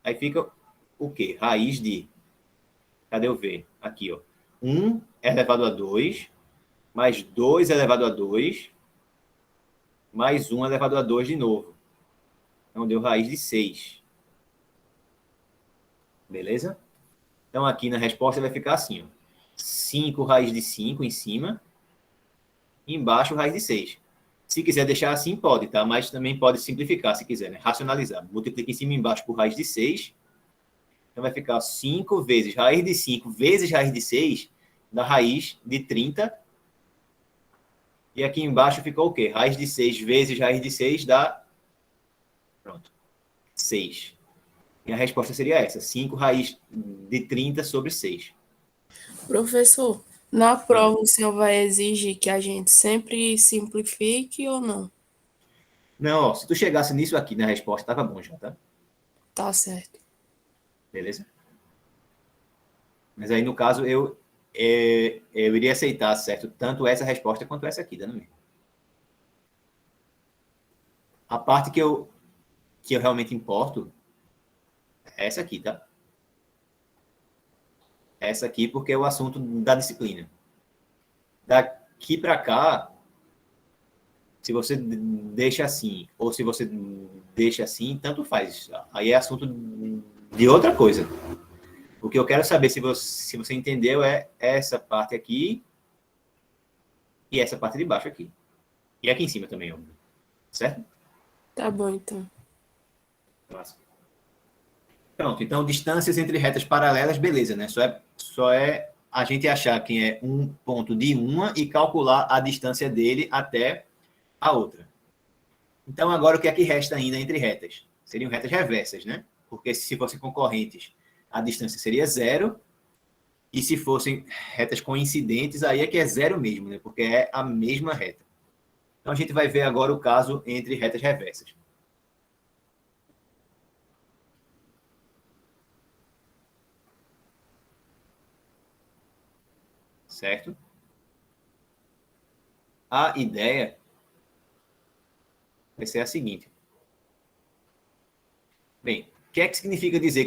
aí fica o quê? Raiz de... Cadê o v? Aqui, ó. 1 elevado a 2, mais 2 elevado a 2, mais 1 elevado a 2 de novo. Então, deu raiz de 6. Beleza? Então, aqui na resposta vai ficar assim, ó. 5 raiz de 5 em cima, e embaixo raiz de 6. Se quiser deixar assim, pode, tá? Mas também pode simplificar, se quiser, né? Racionalizar. Multiplica em cima e embaixo por raiz de 6. Então, vai ficar 5 vezes raiz de 5 vezes raiz de 6, da raiz de 30. E aqui embaixo ficou o quê? Raiz de 6 vezes raiz de 6 dá... Pronto. 6. E a resposta seria essa. 5 raiz de 30 sobre 6. Professor, na prova o senhor vai exigir que a gente sempre simplifique ou não? Não, ó, se tu chegasse nisso aqui na resposta, tava bom já, tá? Tá certo. Beleza? Mas aí, no caso, eu iria aceitar, certo? Tanto essa resposta quanto essa aqui, dando mesmo. A parte que eu realmente importo é essa aqui, tá? Essa aqui porque é o assunto da disciplina. Daqui para cá, se você deixa assim, ou se você deixa assim, tanto faz. Aí é assunto de outra coisa. O que eu quero saber, se você entendeu, é essa parte aqui e essa parte de baixo aqui. E aqui em cima também, óbvio. Certo? Tá bom, então. Nossa. Pronto, então distâncias entre retas paralelas, beleza, né? Só é a gente achar quem é um ponto de uma e calcular a distância dele até a outra. Então, agora o que é que resta ainda entre retas? Seriam retas reversas, né? Porque se fossem concorrentes, a distância seria 0. E se fossem retas coincidentes, aí é que é 0 mesmo, né? Porque é a mesma reta. Então, a gente vai ver agora o caso entre retas reversas. Certo? A ideia vai ser a seguinte. Bem, o que é que significa dizer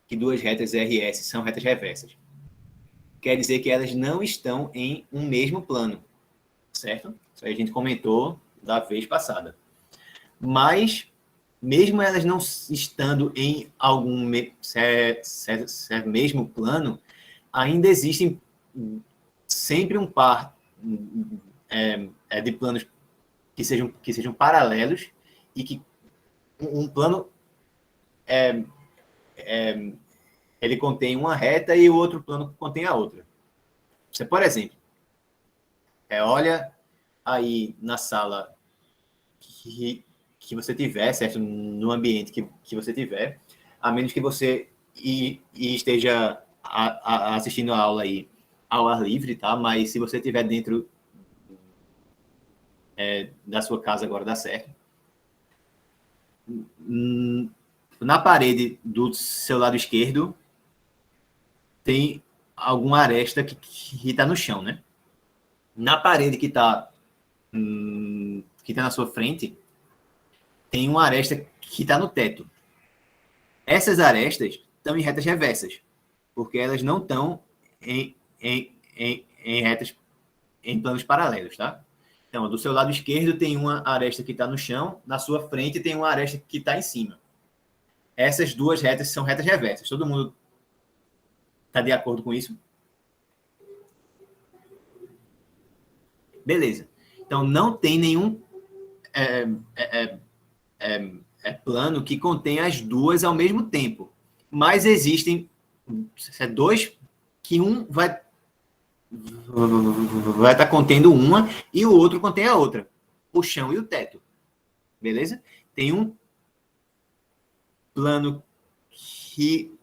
que duas retas RS são retas reversas? Quer dizer que elas não estão em um mesmo plano, certo? Isso aí a gente comentou da vez passada. Mas, mesmo elas não estando em algum mesmo plano, ainda existem sempre um par de planos que sejam paralelos e que um plano ele contém uma reta e o outro plano contém a outra. Você, por exemplo, olha aí na sala que você tiver, certo? No ambiente que você tiver, a menos que você esteja assistindo a aula aí ao ar livre, tá? Mas se você estiver dentro da sua casa agora, dá certo. Na parede do seu lado esquerdo tem alguma aresta que está no chão, né? Na parede que está na sua frente tem uma aresta que está no teto. Essas arestas estão em retas reversas, porque elas não estão em retas em planos paralelos, tá? Então, do seu lado esquerdo tem uma aresta que está no chão, na sua frente tem uma aresta que está em cima. Essas duas retas são retas reversas. Todo mundo está de acordo com isso? Beleza. Então, não tem nenhum plano que contenha as duas ao mesmo tempo. Mas existem dois que um vai estar contendo uma e o outro contém a outra. O chão e o teto. Beleza? Tem um plano que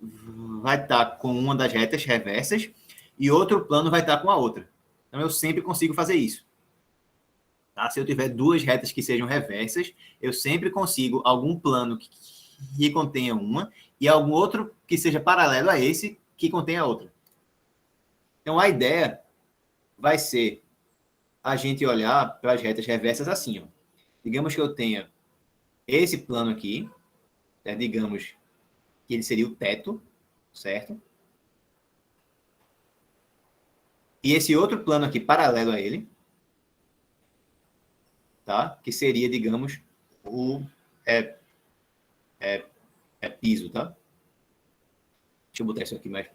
vai estar com uma das retas reversas e outro plano vai estar com a outra. Então, eu sempre consigo fazer isso. Tá? Se eu tiver duas retas que sejam reversas, eu sempre consigo algum plano que contenha uma e algum outro que seja paralelo a esse que contenha a outra. Então, a ideia vai ser a gente olhar para as retas reversas assim. Ó. Digamos que eu tenha esse plano aqui, né? Digamos que ele seria o teto, certo? E esse outro plano aqui paralelo a ele, tá? Que seria, digamos, o piso, tá? Deixa eu botar isso aqui mais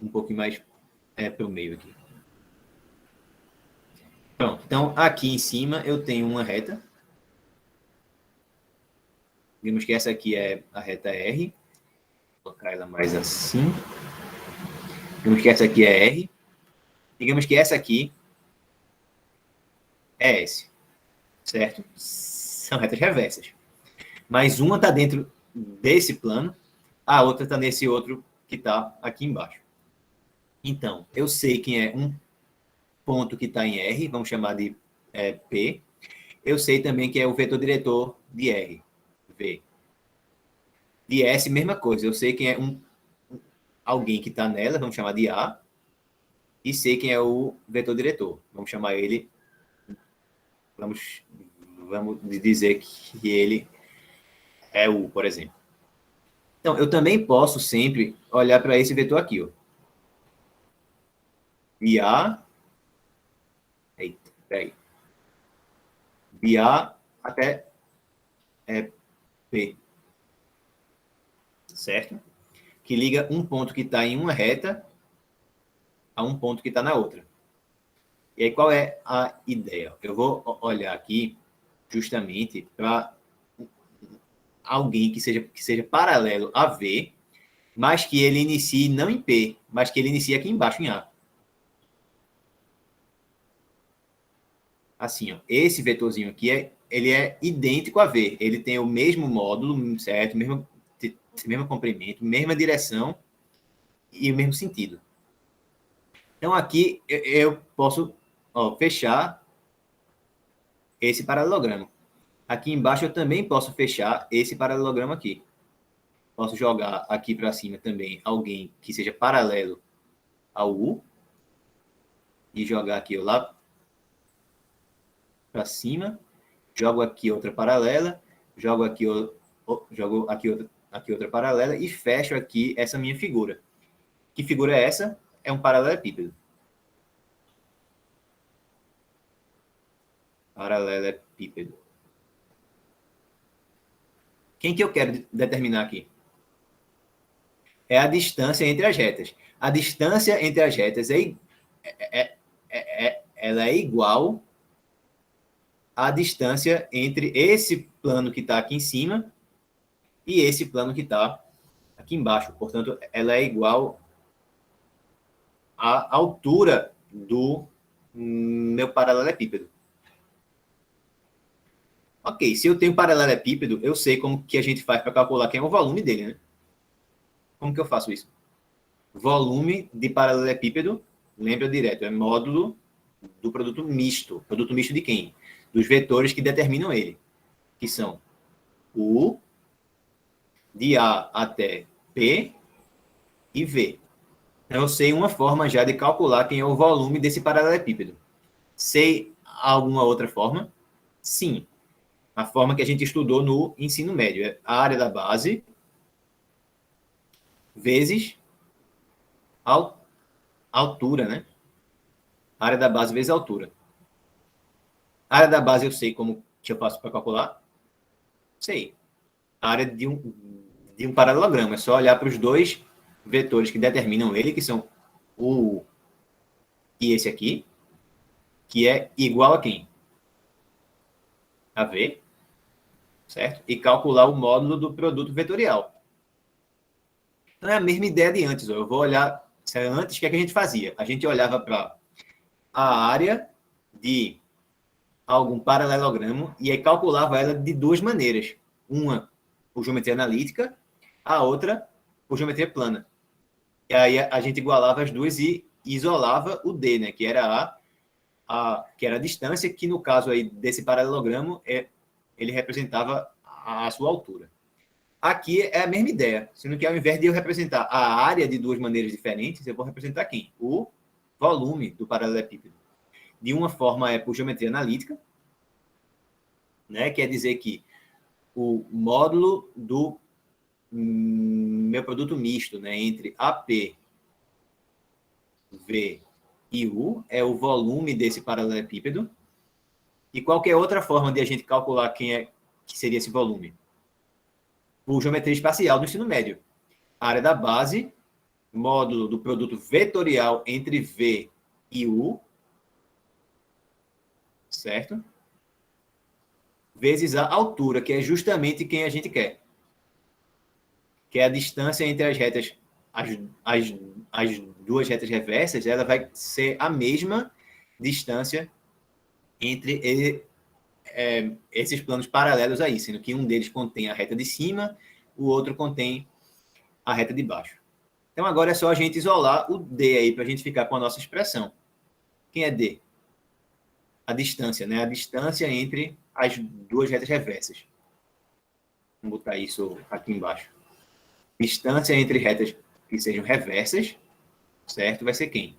um pouquinho mais para o meio aqui. Pronto. Então, aqui em cima eu tenho uma reta. Digamos que essa aqui é a reta R. Vou colocar ela mais assim. Digamos que essa aqui é R. Digamos que essa aqui é S. Certo? São retas reversas. Mas uma está dentro desse plano, a outra está nesse outro que está aqui embaixo. Então, eu sei quem é um ponto que está em R, vamos chamar de P. Eu sei também que é o vetor diretor de R, V. De S, mesma coisa. Eu sei quem é alguém que está nela, vamos chamar de A. E sei quem é o vetor diretor. Vamos chamar ele... Vamos dizer que ele é U, por exemplo. Então, eu também posso sempre olhar para esse vetor aqui, ó. De A... Eita, peraí. De A até P. Certo? Que liga um ponto que está em uma reta a um ponto que está na outra. E aí, qual é a ideia? Eu vou olhar aqui justamente para alguém que seja paralelo a V, mas que ele inicie não em P, mas que ele inicie aqui embaixo em A. Assim, ó, esse vetorzinho aqui ele é idêntico a V. Ele tem o mesmo módulo, certo? Mesmo comprimento, mesma direção e o mesmo sentido. Então, aqui eu posso fechar esse paralelogramo. Aqui embaixo eu também posso fechar esse paralelogramo aqui. Posso jogar aqui para cima também alguém que seja paralelo ao U. E jogar aqui lá para cima. Jogo aqui outra paralela. Jogo aqui outra paralela. E fecho aqui essa minha figura. Que figura é essa? É um paralelepípedo. Paralelepípedo. Quem que eu quero determinar aqui? É a distância entre as retas. A distância entre as retas ela é igual à distância entre esse plano que está aqui em cima e esse plano que está aqui embaixo. Portanto, ela é igual à altura do meu paralelepípedo. Ok, se eu tenho paralelepípedo, eu sei como que a gente faz para calcular quem é o volume dele, né? Como que eu faço isso? Volume de paralelepípedo, lembra direto, é módulo do produto misto. Produto misto de quem? Dos vetores que determinam ele, que são U, de A até P e V. Então, eu sei uma forma já de calcular quem é o volume desse paralelepípedo. Sei alguma outra forma? Sim. A forma que a gente estudou no ensino médio. É a área da base vezes altura, né? A área da base vezes altura. A área da base eu sei como que eu faço para calcular? Sei. A área de um paralelogramo. É só olhar para os dois vetores que determinam ele, que são o e esse aqui, que é igual a quem? A V, certo? E calcular o módulo do produto vetorial. Então é a mesma ideia de antes. Ó. Eu vou olhar Antes, o que é que a gente fazia? A gente olhava para a área de algum paralelogramo e aí calculava ela de duas maneiras. Uma por geometria analítica, a outra por geometria plana. E aí a gente igualava as duas e isolava o D, né? Que era que era a distância, que no caso aí desse paralelogramo, ele representava a sua altura. Aqui é a mesma ideia, sendo que ao invés de eu representar a área de duas maneiras diferentes, eu vou representar quem? O volume do paralelepípedo. De uma forma é por geometria analítica, né? Quer dizer que o módulo do meu produto misto, né, entre AP, V e U é o volume desse paralelepípedo. E qualquer outra forma de a gente calcular que seria esse volume? Por geometria espacial do ensino médio. A área da base, módulo do produto vetorial entre V e U, certo? Vezes a altura, que é justamente quem a gente quer. Que é a distância entre as retas, as duas retas reversas, ela vai ser a mesma distância entre esses planos paralelos aí, sendo que um deles contém a reta de cima, o outro contém a reta de baixo. Então, agora é só a gente isolar o D aí, para a gente ficar com a nossa expressão. Quem é D? A distância, né? A distância entre as duas retas reversas. Vamos botar isso aqui embaixo. Distância entre retas que sejam reversas, certo? Vai ser quem?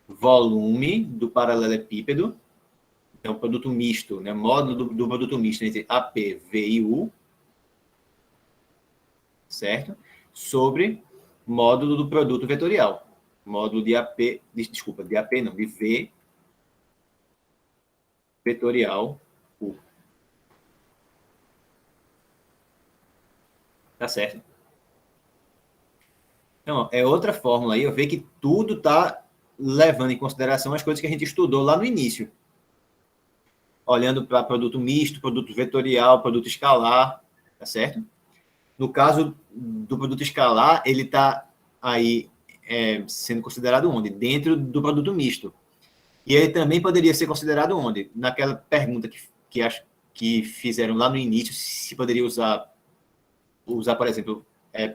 Volume do paralelepípedo. Então, produto misto, né? Módulo do produto misto entre AP, V e U, certo? Sobre módulo do produto vetorial. Módulo de AP, desculpa, de AP não, de V vetorial U. Tá certo? Então, é outra fórmula aí, eu vejo que tudo está levando em consideração as coisas que a gente estudou lá no início. Olhando para produto misto, produto vetorial, produto escalar, tá certo? No caso do produto escalar, ele está aí sendo considerado onde? Dentro do produto misto. E ele também poderia ser considerado onde? Naquela pergunta que fizeram lá no início, se poderia usar, por exemplo,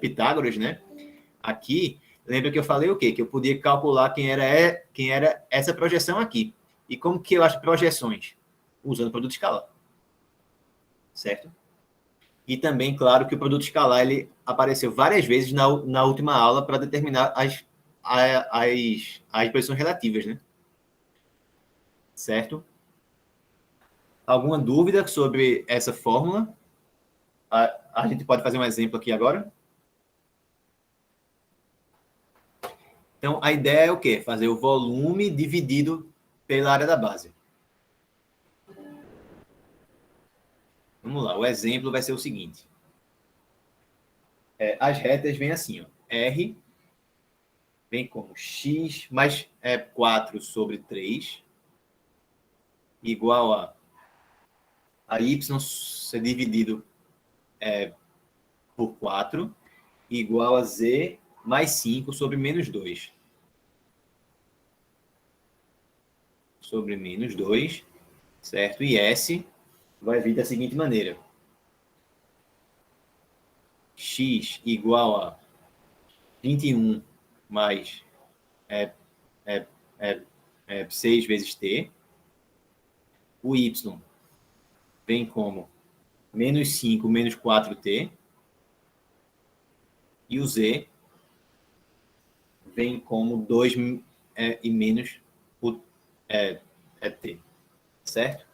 Pitágoras, né? Aqui, lembra que eu falei o quê? Que eu podia calcular quem era essa projeção aqui. E como que eu acho projeções? Usando produto escalar. Certo? E também, claro, que o produto escalar ele apareceu várias vezes na última aula para determinar as expressões relativas, né? Certo? Alguma dúvida sobre essa fórmula? A gente pode fazer um exemplo aqui agora? Então, a ideia é o quê? Fazer o volume dividido pela área da base. Vamos lá, o exemplo vai ser o seguinte. As retas vêm assim, ó. R vem como x mais 4 sobre 3 igual a y ser dividido por 4 igual a z mais 5 sobre menos 2. Sobre menos 2, certo? E S vai vir da seguinte maneira. X igual a 21 mais 6 vezes t. O y vem como menos 5 menos 4t. E o z vem como 2 e menos o t. Certo?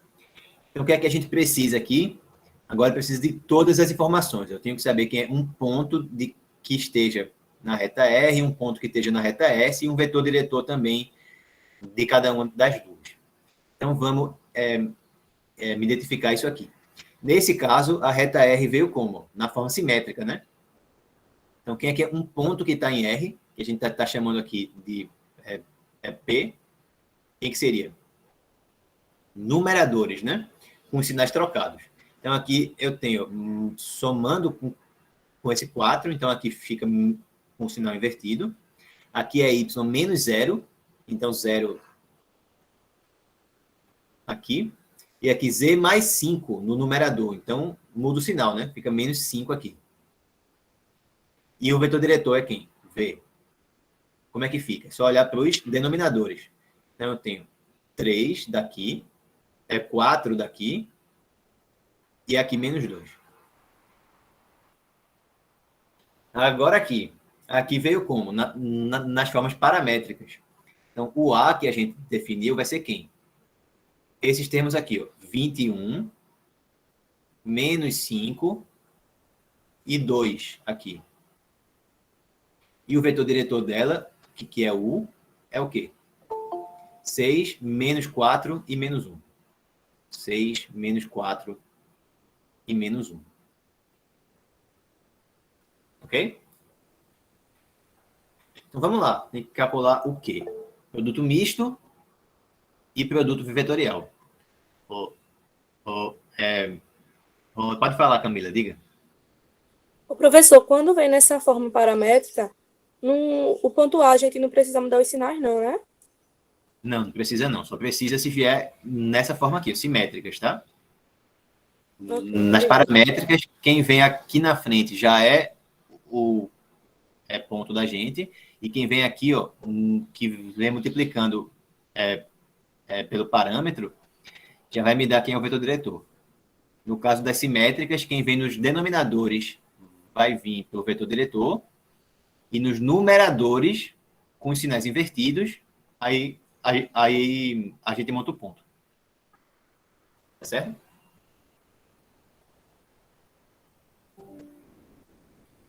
Então, o que é que a gente precisa aqui? Agora, precisa de todas as informações. Eu tenho que saber quem é um ponto que esteja na reta R, um ponto que esteja na reta S e um vetor diretor também de cada uma das duas. Então, vamos me identificar isso aqui. Nesse caso, a reta R veio como? Na forma simétrica, né? Então, quem é que é um ponto que está em R, que a gente está chamando aqui de P, quem que seria? Numeradores, né? Com os sinais trocados. Então, aqui eu tenho, somando com esse 4, então aqui fica com o sinal invertido. Aqui é y menos 0. Então, 0 aqui. E aqui z mais 5 no numerador. Então, muda o sinal, né? Fica menos 5 aqui. E o vetor diretor é quem? V. Como é que fica? É só olhar para os denominadores. Então, eu tenho 3 daqui, 4 daqui, e aqui menos 2. Agora aqui. Aqui veio como? Nas formas paramétricas. Então, o A que a gente definiu vai ser quem? Esses termos aqui, ó. 21, menos 5 e 2 aqui. E o vetor diretor dela, que é o U, é o quê? 6, menos 4 e menos 1. 6, menos 4 e menos 1. Ok? Então, vamos lá. Tem que calcular o quê? Produto misto e produto vetorial. Pode falar, Camila, diga. O professor, quando vem nessa forma paramétrica, o ponto A a gente não precisa mudar os sinais, não, né? Não, não precisa não. Só precisa se vier nessa forma aqui, simétricas, tá? Okay. Nas paramétricas, quem vem aqui na frente já é o ponto da gente, e quem vem aqui, ó, que vem multiplicando pelo parâmetro, já vai me dar quem é o vetor diretor. No caso das simétricas, quem vem nos denominadores vai vir pelo vetor diretor, e nos numeradores, com os sinais invertidos, aí a gente monta o ponto. Tá certo?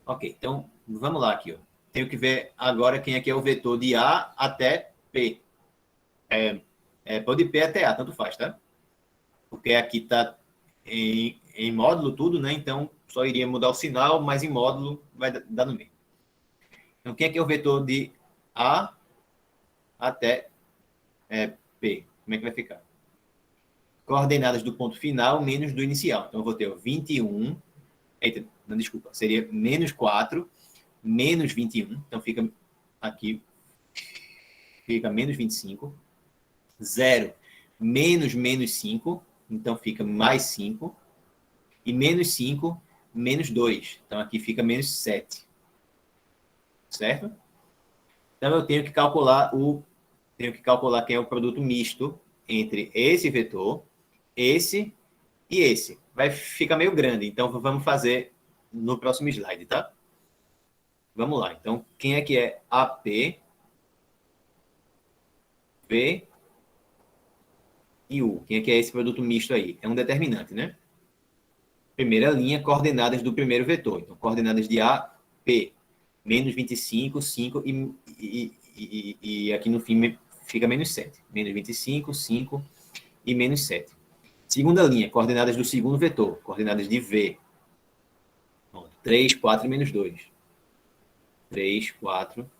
Ok, então vamos lá aqui. Ó. Tenho que ver agora quem aqui é o vetor de A até P. Pode P até A, tanto faz, tá? Porque aqui está em módulo tudo, né? Então, só iria mudar o sinal, mas em módulo vai dar no meio. Então, quem aqui é o vetor de A até P? Como é que vai ficar? Coordenadas do ponto final menos do inicial. Então, eu vou ter 21... Eita, não, desculpa. Seria menos 4, menos 21. Então, fica aqui... Fica menos 25. 0, menos 5. Então, fica mais 5. E menos 5, menos 2. Então, aqui fica menos 7. Certo? Então, eu tenho que calcular quem é o produto misto entre esse vetor, esse e esse. Vai ficar meio grande. Então, vamos fazer no próximo slide, tá? Vamos lá. Então, quem é que é AP, V e U? Quem é que é esse produto misto aí? É um determinante, né? Primeira linha, coordenadas do primeiro vetor. Então, coordenadas de A, P. Menos 25, 5 e aqui no fim fica menos 7. Menos 25, 5 e menos 7. Segunda linha, coordenadas do segundo vetor. Coordenadas de V. 3, 4 e menos 2. 3, 4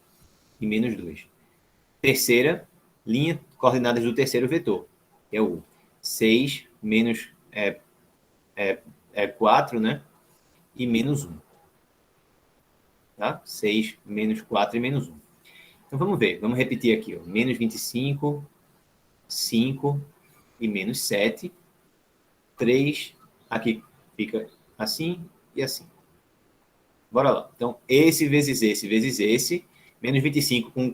e menos 2. Terceira linha, coordenadas do terceiro vetor. Que é o 6 menos 4, né? E menos 1. Tá? 6, menos 4 e menos 1. Então, vamos ver. Vamos repetir aqui. Ó. Menos 25, 5 e menos 7. 3. Aqui fica assim e assim. Bora lá. Então, esse vezes esse. Menos 25 com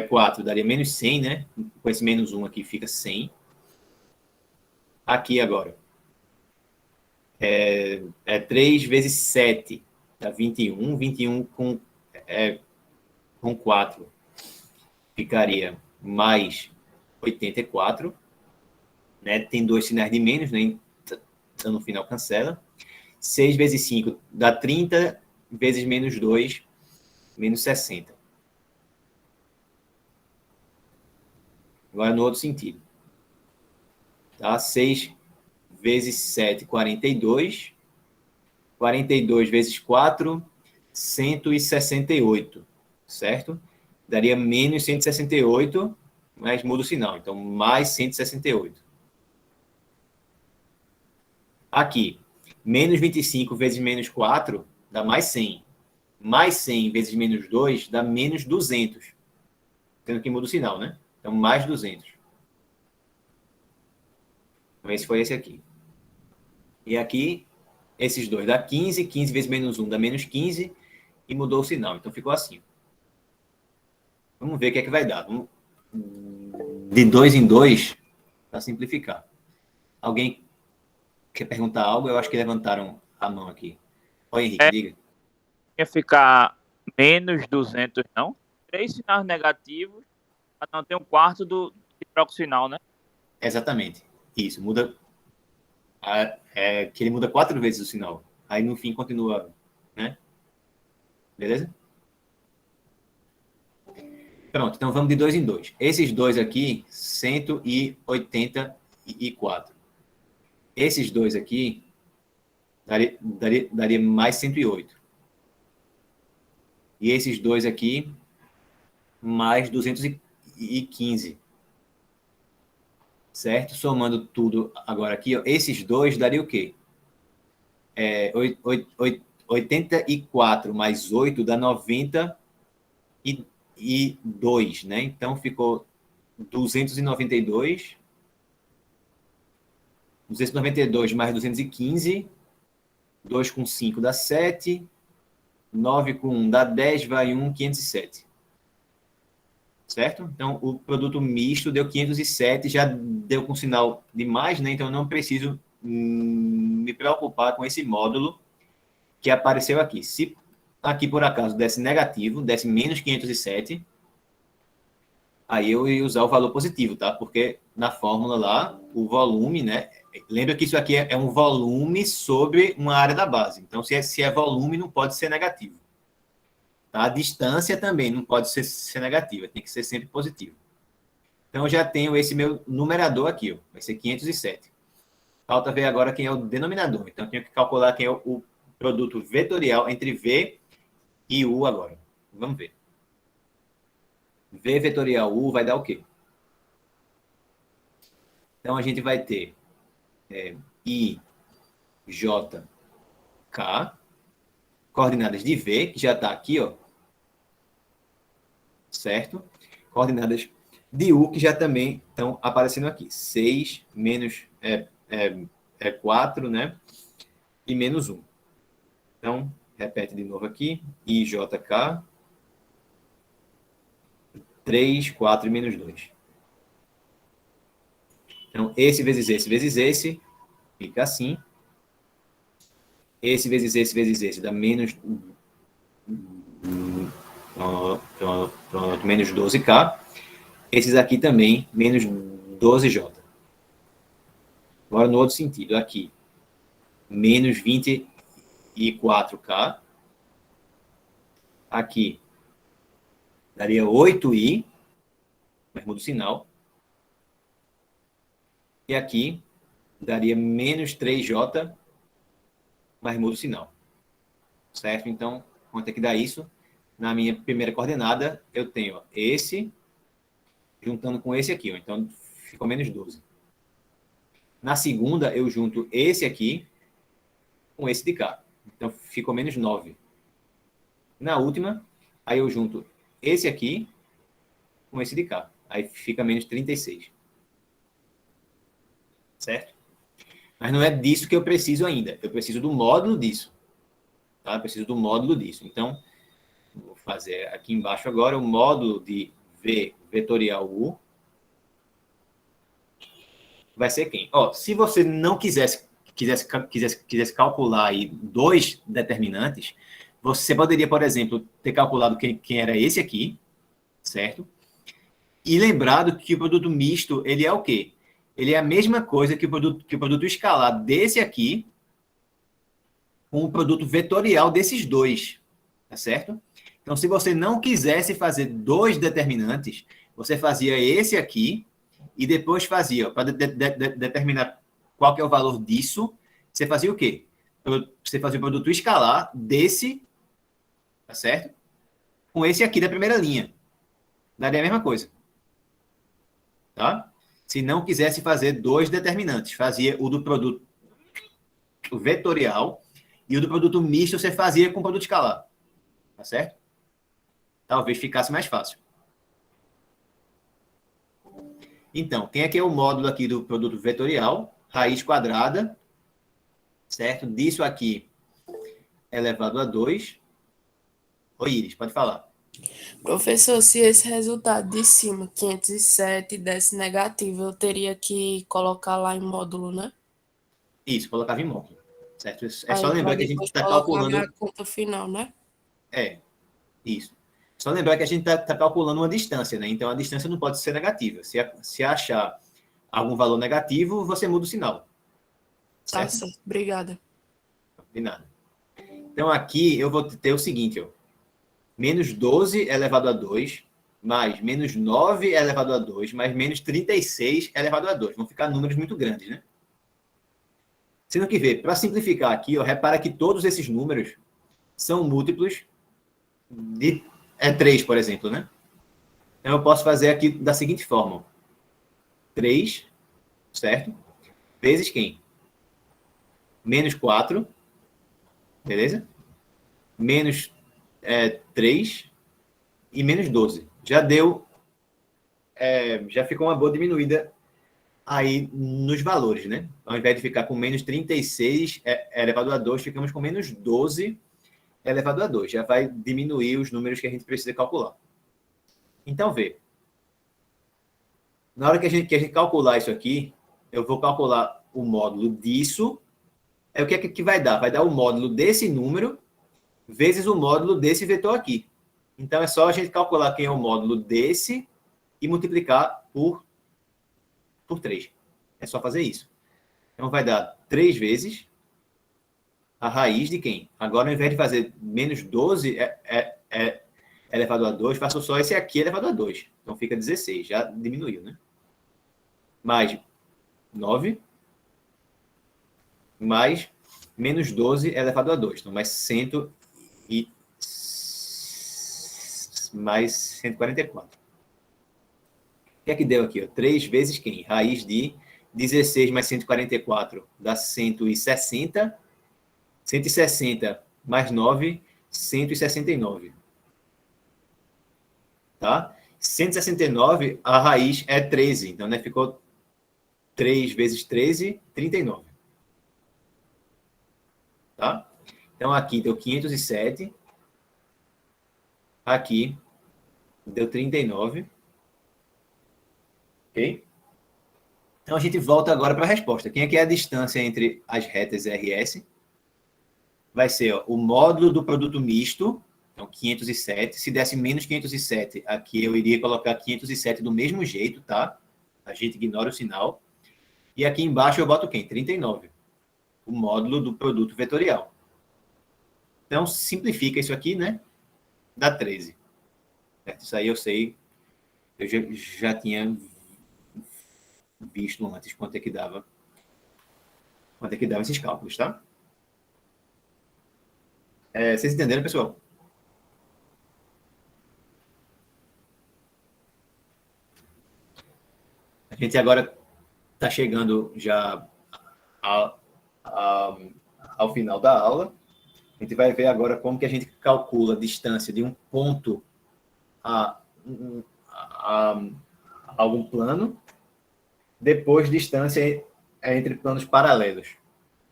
4 daria menos 100, né? Com esse menos 1 aqui fica 100. Aqui agora. 3 vezes 7. Dá 21. 21 com 4 ficaria mais 84. Né? Tem 2 sinais de menos, né? Então no final cancela. 6 vezes 5 dá 30, vezes menos 2, menos 60. Agora no outro sentido. Tá? 6 vezes 7, 42. 42 vezes 4, 168, certo? Daria menos 168, mas muda o sinal. Então, mais 168. Aqui, menos 25 vezes menos 4 dá mais 100. Mais 100 vezes menos 2 dá menos 200. tendo que mudar o sinal, né? Então, mais 200. Então, esse foi esse aqui. E aqui, esses dois dá 15, 15 vezes menos 1 dá menos 15, e mudou o sinal. Então, ficou assim. Vamos ver o que é que vai dar. Vamos... De 2 em 2, para simplificar. Alguém quer perguntar algo? Eu acho que levantaram a mão aqui. Oi, Henrique, diga. Ia ficar menos 200, não? 3 sinais negativos, para não ter um quarto de troca o sinal, né? Exatamente. Isso, muda... que ele muda 4 vezes o sinal. Aí, no fim, continua, né? Beleza? Pronto, então vamos de 2 em 2. Esses dois aqui, 184. Esses dois aqui, daria mais 108. E esses dois aqui, mais 215. Certo? Somando tudo agora aqui, ó, esses dois daria o quê? 84 mais 8 dá 92, né? Então, ficou 292. 292 mais 215. 2 com 5 dá 7. 9 com 1 dá 10, vai 1, 507. Certo? Então, o produto misto deu 507, já deu com sinal de mais, né? Então, eu não preciso me preocupar com esse módulo que apareceu aqui. Se aqui, por acaso, desse negativo, desse menos 507, aí eu ia usar o valor positivo, tá? Porque na fórmula lá, o volume, né? Lembra que isso aqui é um volume sobre uma área da base. Então, se é volume, não pode ser negativo. Tá? A distância também não pode ser negativa, tem que ser sempre positivo. Então, eu já tenho esse meu numerador aqui, ó, vai ser 507. Falta ver agora quem é o denominador. Então, eu tenho que calcular quem é o produto vetorial entre V e U agora. Vamos ver. V vetorial U vai dar o quê? Então, a gente vai ter I, J, K, coordenadas de V, que já está aqui, ó. Certo? Coordenadas de U, que já também estão aparecendo aqui. 6 menos 4, né? E menos 1. Então, repete de novo aqui. IJK. 3, 4 e menos 2. Então, esse vezes esse, fica assim. Esse vezes esse dá menos... Pronto, menos 12K. Esses aqui também, menos 12J. Agora, no outro sentido, aqui, menos 24K. Aqui, daria 8I, mas muda o sinal. E aqui, daria menos 3J, mas muda o sinal. Certo? Então, quanto é que dá isso? Na minha primeira coordenada, eu tenho ó, esse, juntando com esse aqui. Ó, então, ficou menos 12. Na segunda, eu junto esse aqui com esse de cá. Então, ficou menos 9. Na última, aí eu junto esse aqui com esse de cá. Aí fica menos 36. Certo? Mas não é disso que eu preciso ainda. Eu preciso do módulo disso. Tá? Eu preciso do módulo disso. Então, vou fazer aqui embaixo agora o módulo de V vetorial U. Vai ser quem? Ó, se você não quisesse calcular aí 2 determinantes, você poderia, por exemplo, ter calculado quem era esse aqui, certo? E lembrado que o produto misto, ele é o quê? Ele é a mesma coisa que o produto escalar desse aqui com o produto vetorial desses dois, tá certo? Então, se você não quisesse fazer 2 determinantes, você fazia esse aqui e depois fazia, para determinar qual que é o valor disso, você fazia o quê? Você fazia o produto escalar desse, tá certo? Com esse aqui da primeira linha. Daria a mesma coisa. Tá? Se não quisesse fazer 2 determinantes, fazia o do produto vetorial e o do produto misto você fazia com o produto escalar. Tá certo? Talvez ficasse mais fácil. Então, tem aqui o módulo aqui do produto vetorial, raiz quadrada, certo? Disso aqui elevado a 2. Oi, Iris, pode falar. Professor, se esse resultado de cima, 507, desse negativo, eu teria que colocar lá em módulo, né? Isso, colocava em módulo, certo? É só Aí para lembrar que a gente depois está colocar na calculando... conta final, né? Isso. Só lembrar que a gente está calculando uma distância, né? Então, a distância não pode ser negativa. Se achar algum valor negativo, você muda o sinal, Tá certo? certo, obrigada. De nada. Então, aqui eu vou ter o seguinte, ó. Menos 12 elevado a 2, mais menos 9 elevado a 2, mais menos 36 elevado a 2. Vão ficar números muito grandes, né? Sendo que ver, para simplificar aqui, ó, repara que todos esses números são múltiplos de 3, por exemplo, né? Então, eu posso fazer aqui da seguinte forma. 3, certo? Vezes quem? Menos 4, beleza? Menos 3 e menos 12. Já deu, já ficou uma boa diminuída aí nos valores, né? Ao invés de ficar com menos 36 elevado a 2, ficamos com menos 12 elevado a 2. Já vai diminuir os números que a gente precisa calcular. Então, vê. Na hora que a gente calcular isso aqui, eu vou calcular o módulo disso. O que é que vai dar? Vai dar o módulo desse número vezes o módulo desse vetor aqui. Então, é só a gente calcular quem é o módulo desse e multiplicar por 3. É só fazer isso. Então, vai dar 3 vezes a raiz de quem? Agora, ao invés de fazer menos 12 elevado a 2, faço só esse aqui elevado a 2. Então, fica 16. Já diminuiu, né? Mais 9, mais menos 12 elevado a 2. Então, mais 144. O que é que deu aqui? Ó? 3 vezes quem? Raiz de 16 mais 144 dá 160. 160 mais 9, 169. Tá? 169, a raiz é 13. Então, né, ficou 3 vezes 13, 39. Tá? Então, aqui deu 507. Aqui deu 39. Ok? Então, a gente volta agora para a resposta. Quem é que é a distância entre as retas RS? Vai ser ó, o módulo do produto misto, então 507. Se desse menos 507, aqui eu iria colocar 507 do mesmo jeito, tá? A gente ignora o sinal. E aqui embaixo eu boto quem? 39. O módulo do produto vetorial. Então, simplifica isso aqui, né? Dá 13. Certo? Isso aí eu sei. Eu já tinha visto antes quanto é que dava esses cálculos, tá? Vocês entenderam, pessoal? A gente agora está chegando já ao final da aula. A gente vai ver agora como que a gente calcula a distância de um ponto a algum plano, depois distância entre planos paralelos,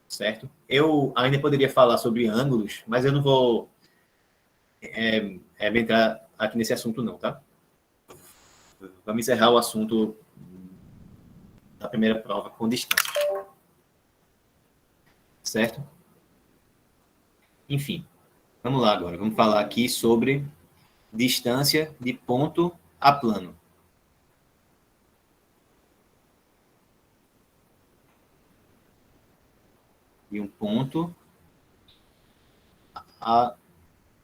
certo? Eu ainda poderia falar sobre ângulos, mas eu não vou entrar aqui nesse assunto não, tá? Vamos encerrar o assunto da primeira prova com distância. Certo? Enfim, vamos lá agora. Vamos falar aqui sobre distância de ponto a plano. De um ponto a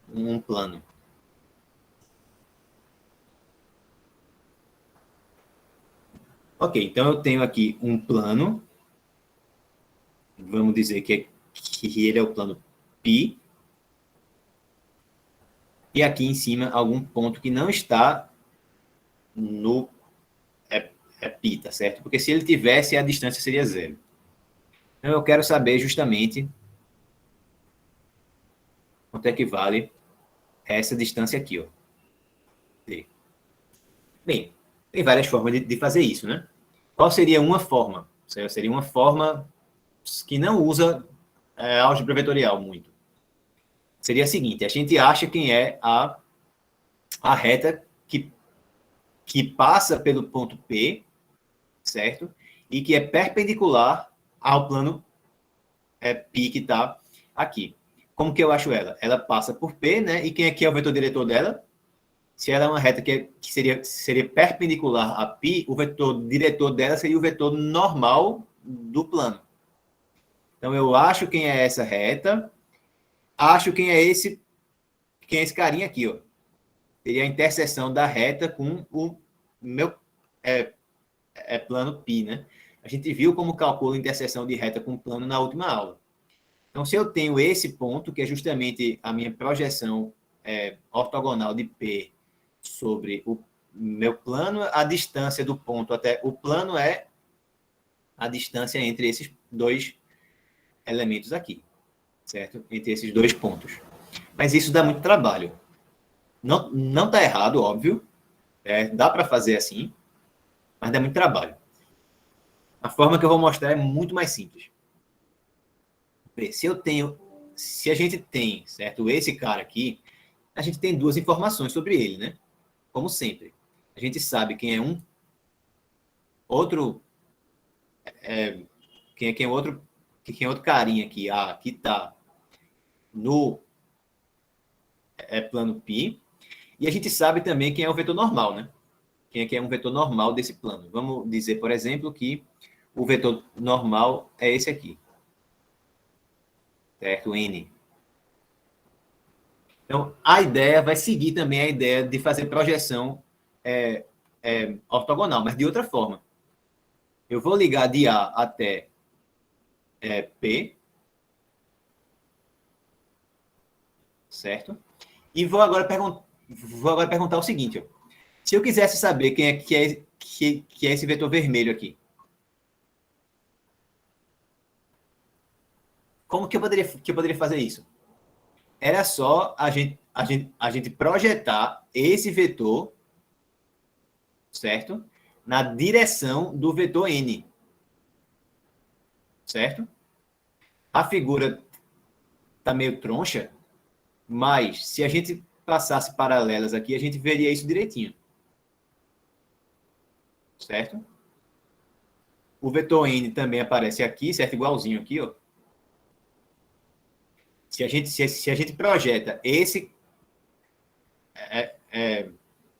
um plano. Ok, então eu tenho aqui um plano. Vamos dizer que ele é o plano π. E aqui em cima, algum ponto que não está no π, tá certo? Porque se ele tivesse, a distância seria 0. Então, eu quero saber justamente quanto é que vale essa distância aqui, ó. D. Bem, Tem várias formas de fazer isso, né? Qual seria uma forma? Seria uma forma que não usa álgebra vetorial muito. Seria a seguinte, a gente acha quem é a reta que passa pelo ponto P, certo? E que é perpendicular ao plano π que está aqui. Como que eu acho ela? Ela passa por P, né? E quem aqui é o vetor diretor dela? Se ela é uma reta que seria perpendicular a π, o vetor diretor dela seria o vetor normal do plano. Então, eu acho quem é essa reta, acho quem é esse carinha aqui, ó. Seria a interseção da reta com o meu plano π, né? A gente viu como calcula a interseção de reta com plano na última aula. Então, se eu tenho esse ponto, que é justamente a minha projeção ortogonal de P sobre o meu plano, a distância do ponto até o plano é a distância entre esses dois elementos aqui, certo? Entre esses dois pontos. Mas isso dá muito trabalho. Não está errado, óbvio. Dá para fazer assim, mas dá muito trabalho. A forma que eu vou mostrar é muito mais simples. Se a gente tem, certo, esse cara aqui, a gente tem duas informações sobre ele, né? Como sempre. A gente sabe quem é um, outro, quem é outro carinha aqui, que está no plano π, e a gente sabe também quem é o vetor normal, né? Quem é um vetor normal desse plano. Vamos dizer, por exemplo, que o vetor normal é esse aqui. Certo? N. Então, a ideia vai seguir também a ideia de fazer projeção ortogonal, mas de outra forma. Eu vou ligar de A até P, certo? E vou agora perguntar o seguinte, ó. Se eu quisesse saber quem é esse vetor vermelho aqui, como que eu poderia fazer isso? Era só a gente projetar esse vetor, certo? Na direção do vetor N. Certo? A figura está meio troncha, mas se a gente passasse paralelas aqui, a gente veria isso direitinho. Certo? O vetor N também aparece aqui, certo? Igualzinho aqui, ó. Se a gente projeta esse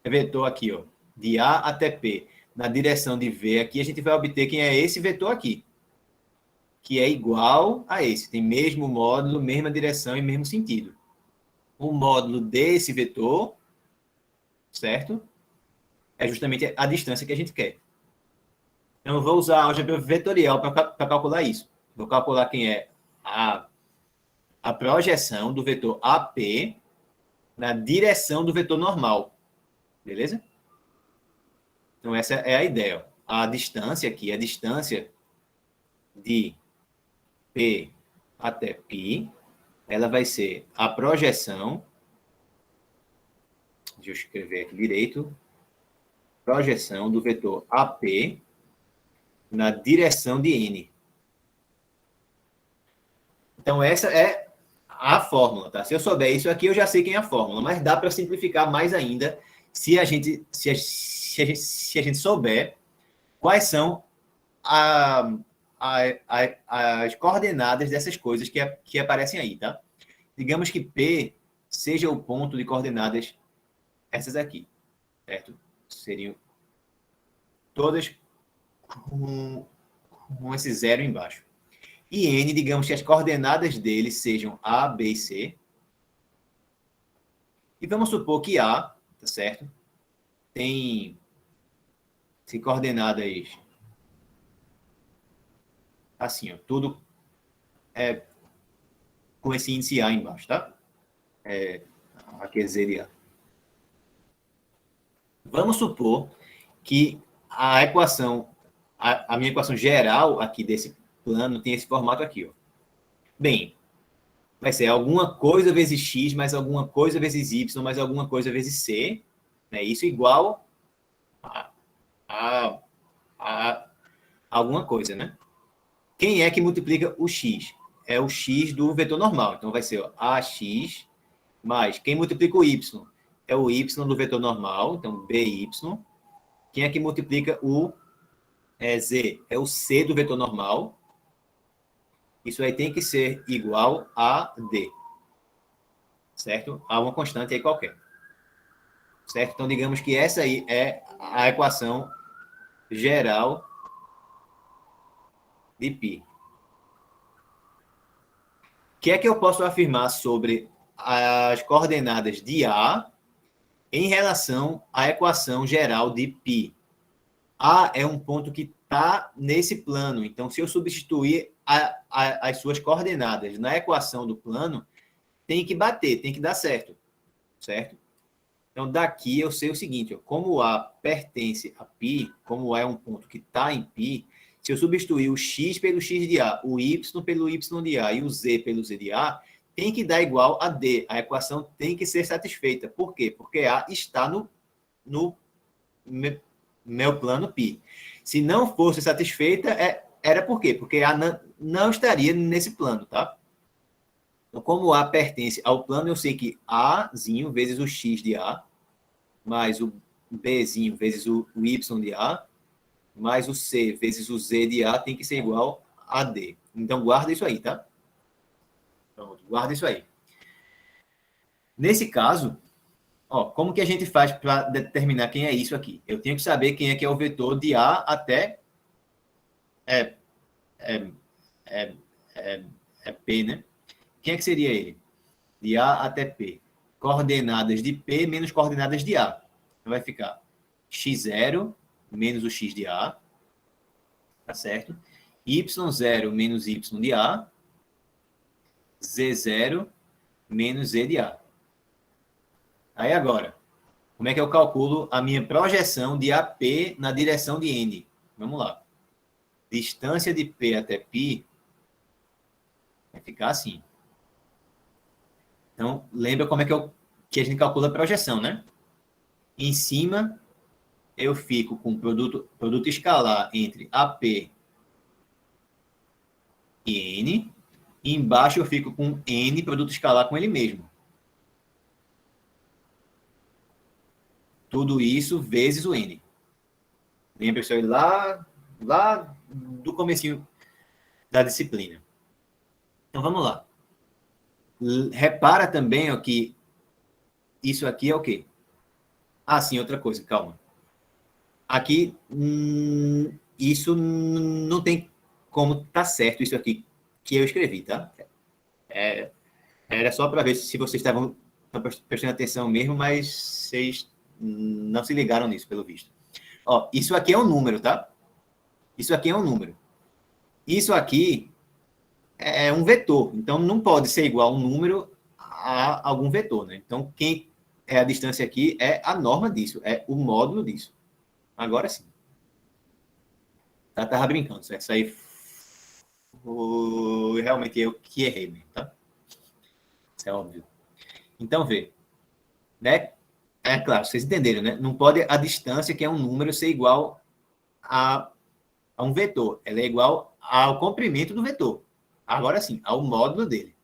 vetor aqui, ó, de A até P, na direção de V aqui, a gente vai obter quem é esse vetor aqui, que é igual a esse, tem mesmo módulo, mesma direção e mesmo sentido. O módulo desse vetor, certo? É justamente a distância que a gente quer. Então, eu vou usar a álgebra vetorial para calcular isso. Vou calcular quem é a projeção do vetor AP na direção do vetor normal. Beleza? Então, essa é a ideia. Ó. A distância aqui, a distância de P até π, ela vai ser a projeção, deixa eu escrever aqui direito, projeção do vetor AP na direção de N. Então, essa é a fórmula, tá? Se eu souber isso aqui, eu já sei quem é a fórmula, mas dá para simplificar mais ainda se a gente souber quais são as coordenadas dessas coisas que aparecem aí, tá? Digamos que P seja o ponto de coordenadas essas aqui, certo? Seriam todas com esse zero embaixo. E N, digamos que as coordenadas dele sejam A, B e C. E vamos supor que A, tá certo? Tem coordenadas assim, ó, tudo com esse índice A embaixo, tá? Aqui é Z de A. Vamos supor que a equação, a minha equação geral aqui desse plano tem esse formato aqui, ó. Bem, vai ser alguma coisa vezes x, mais alguma coisa vezes y, mais alguma coisa vezes c, né? Isso igual a, a alguma coisa, né? Quem é que multiplica o x? É o x do vetor normal. Então, vai ser ó, ax mais... Quem multiplica o y? É o y do vetor normal. Então, by. Quem é que multiplica o z? É o c do vetor normal. Isso aí tem que ser igual a d. Certo? A uma constante aí qualquer. Certo? Então, digamos que essa aí é a equação geral de π. O que é que eu posso afirmar sobre as coordenadas de A em relação à equação geral de π? A é um ponto que está nesse plano. Então, se eu substituir as suas coordenadas na equação do plano, tem que bater, tem que dar certo. Certo? Então, daqui eu sei o seguinte, ó, como A pertence a π, como A é um ponto que está em π, se eu substituir o x pelo x de A, o y pelo y de A e o z pelo z de A, tem que dar igual a D. A equação tem que ser satisfeita. Por quê? Porque A está no meu plano π. Se não fosse satisfeita, era por quê? Porque A não estaria nesse plano, tá? Então, como A pertence ao plano, eu sei que Azinho vezes o x de A, mais o Bzinho vezes o y de A, mais o C vezes o Z de A tem que ser igual a D. Então, guarda isso aí, tá? Pronto, guarda isso aí. Nesse caso, ó, como que a gente faz para determinar quem é isso aqui? Eu tenho que saber quem é que é o vetor de A até P, né? Quem é que seria ele? De A até P. Coordenadas de P menos coordenadas de A. Então, vai ficar x0 menos o x de A, tá certo? y0 menos y de A, z0 menos z de A. Aí agora, como é que eu calculo a minha projeção de AP na direção de N? Vamos lá. Distância de P até π vai ficar assim. Então, lembra como é que a gente calcula a projeção, né? Em cima, eu fico com produto escalar entre AP e N. E embaixo eu fico com N, produto escalar com ele mesmo. Tudo isso vezes o N. Lembra isso aí lá do comecinho da disciplina. Então, vamos lá. Repara também ó, que isso aqui é o quê? Ah, sim, outra coisa, calma. Aqui, isso não tem como tá certo isso aqui que eu escrevi, tá? Era só para ver se vocês estavam prestando atenção mesmo, mas vocês não se ligaram nisso, pelo visto. Ó, isso aqui é um número, tá? Isso aqui é um número. Isso aqui é um vetor. Então, não pode ser igual um número a algum vetor, né? Então, quem é a distância aqui é a norma disso, é o módulo disso. Agora sim. Tava brincando, certo? Isso aí foi realmente eu que errei mesmo, tá? Isso é óbvio. Então, vê. Né? É claro, vocês entenderam, né? Não pode a distância, que é um número, ser igual a um vetor. Ela é igual ao comprimento do vetor. Agora sim, ao módulo dele.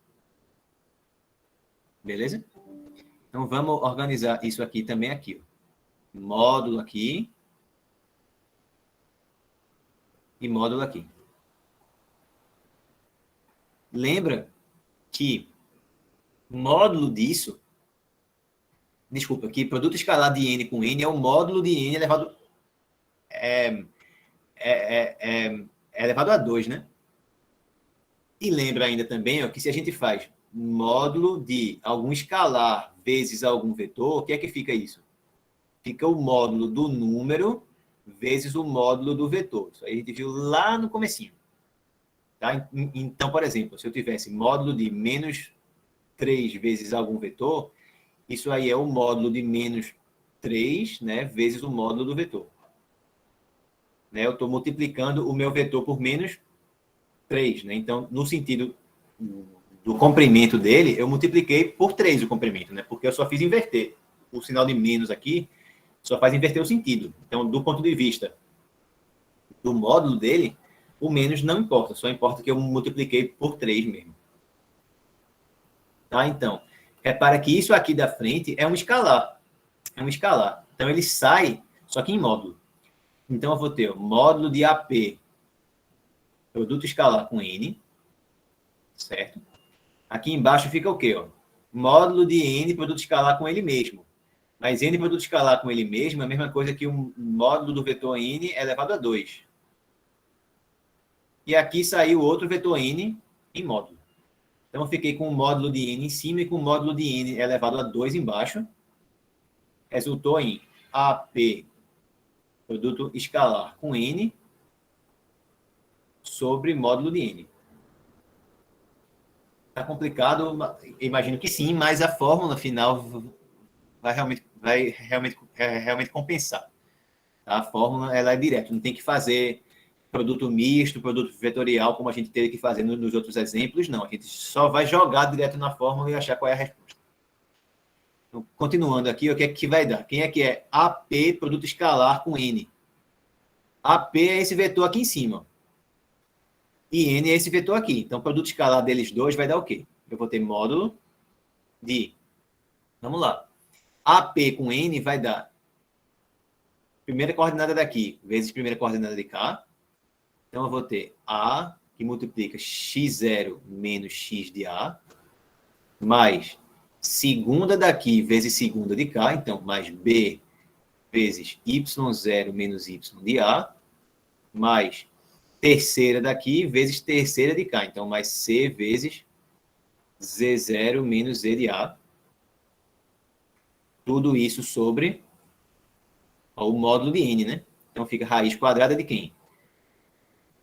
Beleza? Então, vamos organizar isso aqui também aqui. Ó. Módulo aqui. E módulo aqui. Lembra que módulo disso... Desculpa, que produto escalar de N com N é o módulo de N elevado... elevado a 2, né? E lembra ainda também ó, que se a gente faz módulo de algum escalar vezes algum vetor, o que é que fica isso? Fica o módulo do número vezes o módulo do vetor. Isso aí a gente viu lá no comecinho. Tá? Então, por exemplo, se eu tivesse módulo de menos 3 vezes algum vetor, isso aí é o módulo de menos 3, né, vezes o módulo do vetor. Né? Eu estou multiplicando o meu vetor por menos 3. Né? Então, no sentido do comprimento dele, eu multipliquei por 3 o comprimento, né? Porque eu só fiz inverter o sinal de menos aqui Só faz inverter o sentido. Então, do ponto de vista do módulo dele, o menos não importa. Só importa que eu multipliquei por 3 mesmo. Tá? Então, repara que isso aqui da frente é um escalar. É um escalar. Então, ele sai, só que em módulo. Então, eu vou ter o módulo de AP, produto escalar com N, certo? Aqui embaixo fica o quê? Ó? Módulo de N, produto escalar com ele mesmo. Mas N produto escalar com ele mesmo é a mesma coisa que o módulo do vetor N elevado a 2. E aqui saiu outro vetor N em módulo. Então, eu fiquei com o módulo de N em cima e com o módulo de N elevado a 2 embaixo. Resultou em AP, produto escalar com N, sobre módulo de N. Está complicado? Imagino que sim, mas a fórmula final vai realmente compensar. A fórmula ela é direta, não tem que fazer produto misto, produto vetorial, como a gente teve que fazer nos outros exemplos, não. A gente só vai jogar direto na fórmula e achar qual é a resposta. Então, continuando aqui, o que é que vai dar? Quem é que é AP, produto escalar com N? AP é esse vetor aqui em cima. E N é esse vetor aqui. Então, o produto escalar deles dois vai dar o quê? Eu vou ter módulo de... Vamos lá. AP com N vai dar primeira coordenada daqui vezes primeira coordenada de cá. Então, eu vou ter A, que multiplica x0 menos x de A, mais segunda daqui vezes segunda de cá. Então, mais B vezes y0 menos y de A, mais terceira daqui vezes terceira de cá. Então, mais C vezes Z0 menos Z de A. Tudo isso sobre o módulo de N, né? Então, fica raiz quadrada de quem?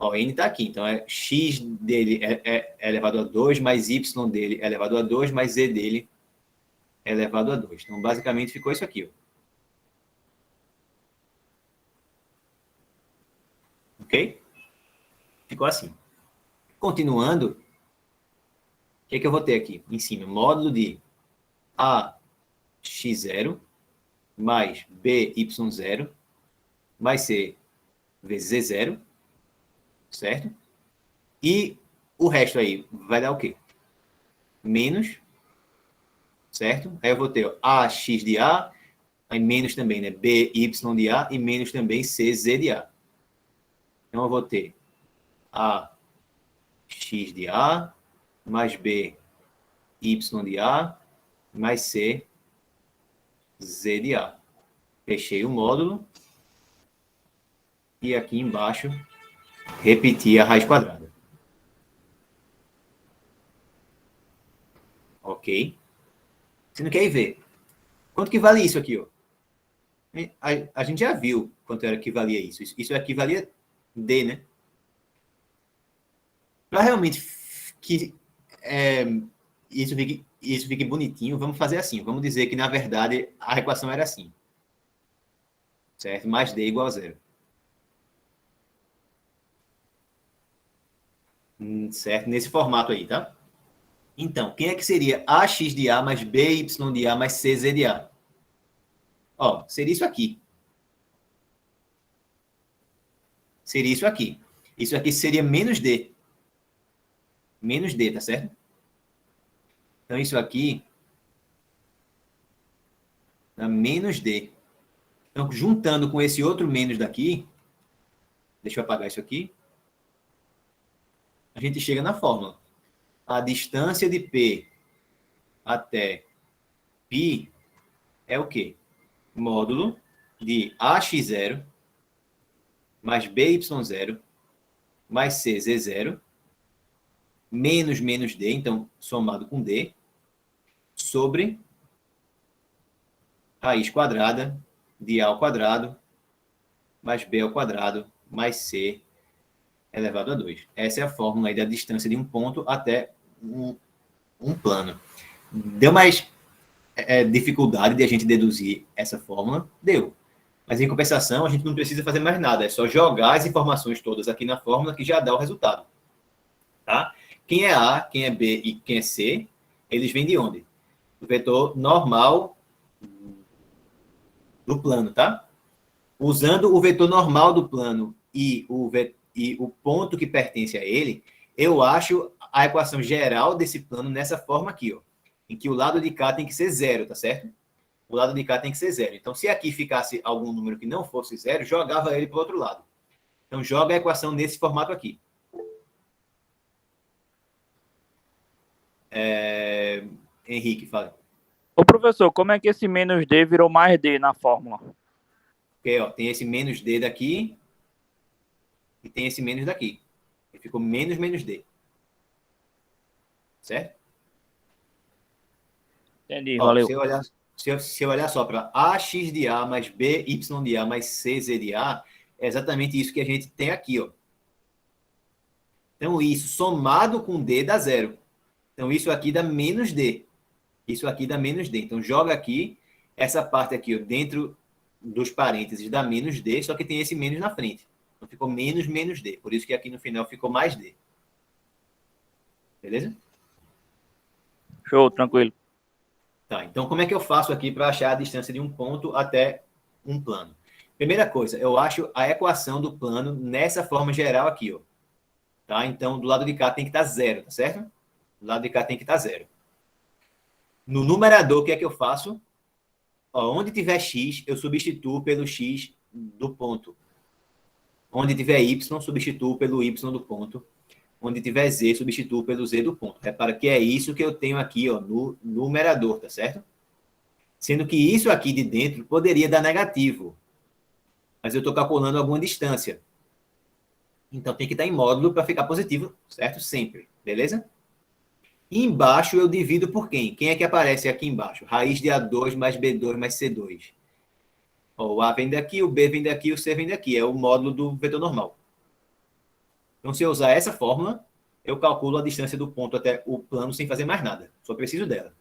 N está aqui. Então, x dele é elevado a 2, mais y dele é elevado a 2, mais Z dele é elevado a 2. Então, basicamente, ficou isso aqui. Ok? Ficou assim. Continuando, o que é que eu vou ter aqui em cima? Módulo de AX0 mais BY0 mais C vezes Z0, certo? E o resto aí vai dar o quê? Menos, certo? Aí eu vou ter AX de A, aí menos também, né? BY de A e menos também CZ de A. Então eu vou ter A x de A mais B y de A mais C Z de A. Fechei o módulo. E aqui embaixo, repetir a raiz quadrada. Ok? Você não quer ver? Quanto que vale isso aqui? Ó? A gente já viu quanto era que valia isso. Isso aqui valia D, né? Para realmente que isso fique bonitinho, vamos fazer assim. Vamos dizer que, na verdade, a equação era assim. Certo? Mais D igual a 0. Certo? Nesse formato aí, tá? Então, quem é que seria AX de A mais BY de A mais CZ de A? Ó, seria isso aqui. Seria isso aqui. Isso aqui seria menos D. Menos D, tá certo? Então, isso aqui dá menos D. Então, juntando com esse outro menos daqui, deixa eu apagar isso aqui, a gente chega na fórmula. A distância de P até π é o quê? Módulo de AX0 mais BY0 mais CZ0 menos D, então somado com D, sobre raiz quadrada de A ao quadrado mais B ao quadrado mais C elevado a 2. Essa é a fórmula aí da distância de um ponto até um plano. Deu mais dificuldade de a gente deduzir essa fórmula? Deu. Mas, em compensação, a gente não precisa fazer mais nada. É só jogar as informações todas aqui na fórmula que já dá o resultado. Tá? Quem é A, quem é B e quem é C, eles vêm de onde? Do vetor normal do plano, tá? Usando o vetor normal do plano e o ponto que pertence a ele, eu acho a equação geral desse plano nessa forma aqui, ó, em que o lado de cá tem que ser zero, tá certo? O lado de cá tem que ser zero. Então, se aqui ficasse algum número que não fosse zero, jogava ele para o outro lado. Então, joga a equação nesse formato aqui. Henrique, fala. Ô, professor, como é que esse menos D virou mais D na fórmula? Porque, ó, tem esse menos D daqui e tem esse menos daqui. E ficou menos D. Certo? Entendi, Ó, valeu. se eu olhar só para AX de A mais BY de A mais CZ de A, é exatamente isso que a gente tem aqui, ó. Então, isso somado com D dá zero. Então, isso aqui dá menos D. Isso aqui dá menos D. Então, joga aqui, essa parte aqui, ó, dentro dos parênteses dá menos D, só que tem esse menos na frente. Então, ficou menos D. Por isso que aqui no final ficou mais D. Beleza? Show, tranquilo. Tá, então como é que eu faço aqui para achar a distância de um ponto até um plano? Primeira coisa, eu acho a equação do plano nessa forma geral aqui, ó. Tá? Então, do lado de cá tem que estar zero, tá certo? Do lado de cá tem que estar zero. No numerador, o que é que eu faço? Ó, onde tiver x, eu substituo pelo x do ponto. Onde tiver y, substituo pelo y do ponto. Onde tiver z, substituo pelo z do ponto. Repara que é isso que eu tenho aqui, ó, no numerador, tá certo? Sendo que isso aqui de dentro poderia dar negativo. Mas eu estou calculando alguma distância. Então tem que estar em módulo para ficar positivo, certo? Sempre, beleza? E embaixo eu divido por quem? Quem é que aparece aqui embaixo? Raiz de A2 mais B2 mais C2. Ó, o A vem daqui, o B vem daqui, o C vem daqui. É o módulo do vetor normal. Então, se eu usar essa fórmula, eu calculo a distância do ponto até o plano sem fazer mais nada. Só preciso dela.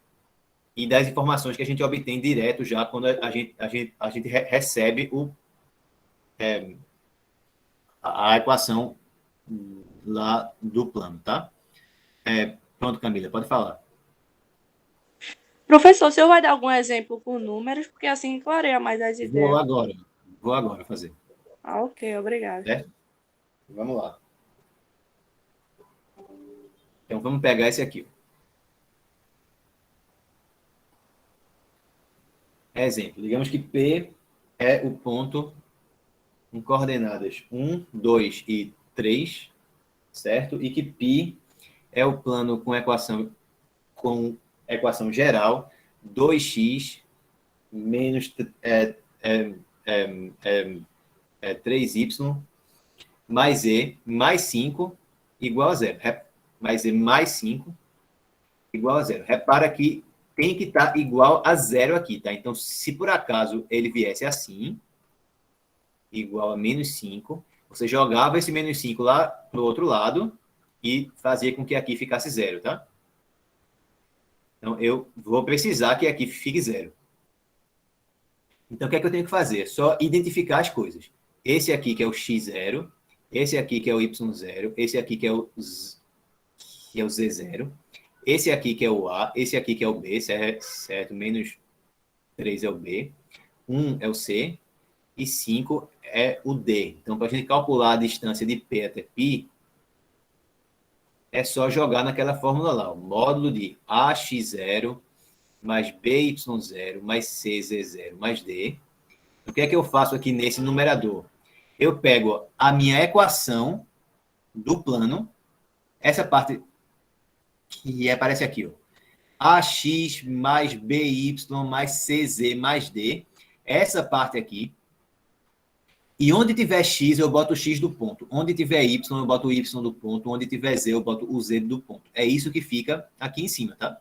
E das informações que a gente obtém direto já quando a gente recebe a equação lá do plano, tá? Pronto, Camila, pode falar. Professor, o senhor vai dar algum exemplo com números? Porque assim clareia mais as ideias. Vou agora fazer. Ah, ok, obrigado. Certo? Vamos lá. Então, vamos pegar esse aqui. Exemplo, digamos que P é o ponto em coordenadas 1, 2 e 3, certo? E que π é o plano com equação geral 2x menos 3y mais e mais 5 igual a zero. Mais e mais 5 igual a zero. Repara que tem que estar igual a zero aqui, tá? Então, se por acaso ele viesse assim, igual a menos 5, você jogava esse menos 5 lá para o outro lado e fazia com que aqui ficasse zero, tá? Então, eu vou precisar que aqui fique zero. Então, o que é que eu tenho que fazer? Só identificar as coisas. Esse aqui que é o x0, esse aqui que é o y0, esse aqui que é o z0, esse aqui que é o a, esse aqui que é o b, certo? Menos 3 é o b, 1 é o c e 5 é o d. Então, para a gente calcular a distância de P até π, é só jogar naquela fórmula lá, o módulo de AX0 mais BY0 mais CZ0 mais D. O que é que eu faço aqui nesse numerador? Eu pego a minha equação do plano, essa parte que aparece aqui, ó, AX mais BY mais CZ mais D, essa parte aqui, e onde tiver x, eu boto o x do ponto. Onde tiver y, eu boto o y do ponto. Onde tiver z, eu boto o z do ponto. É isso que fica aqui em cima, tá?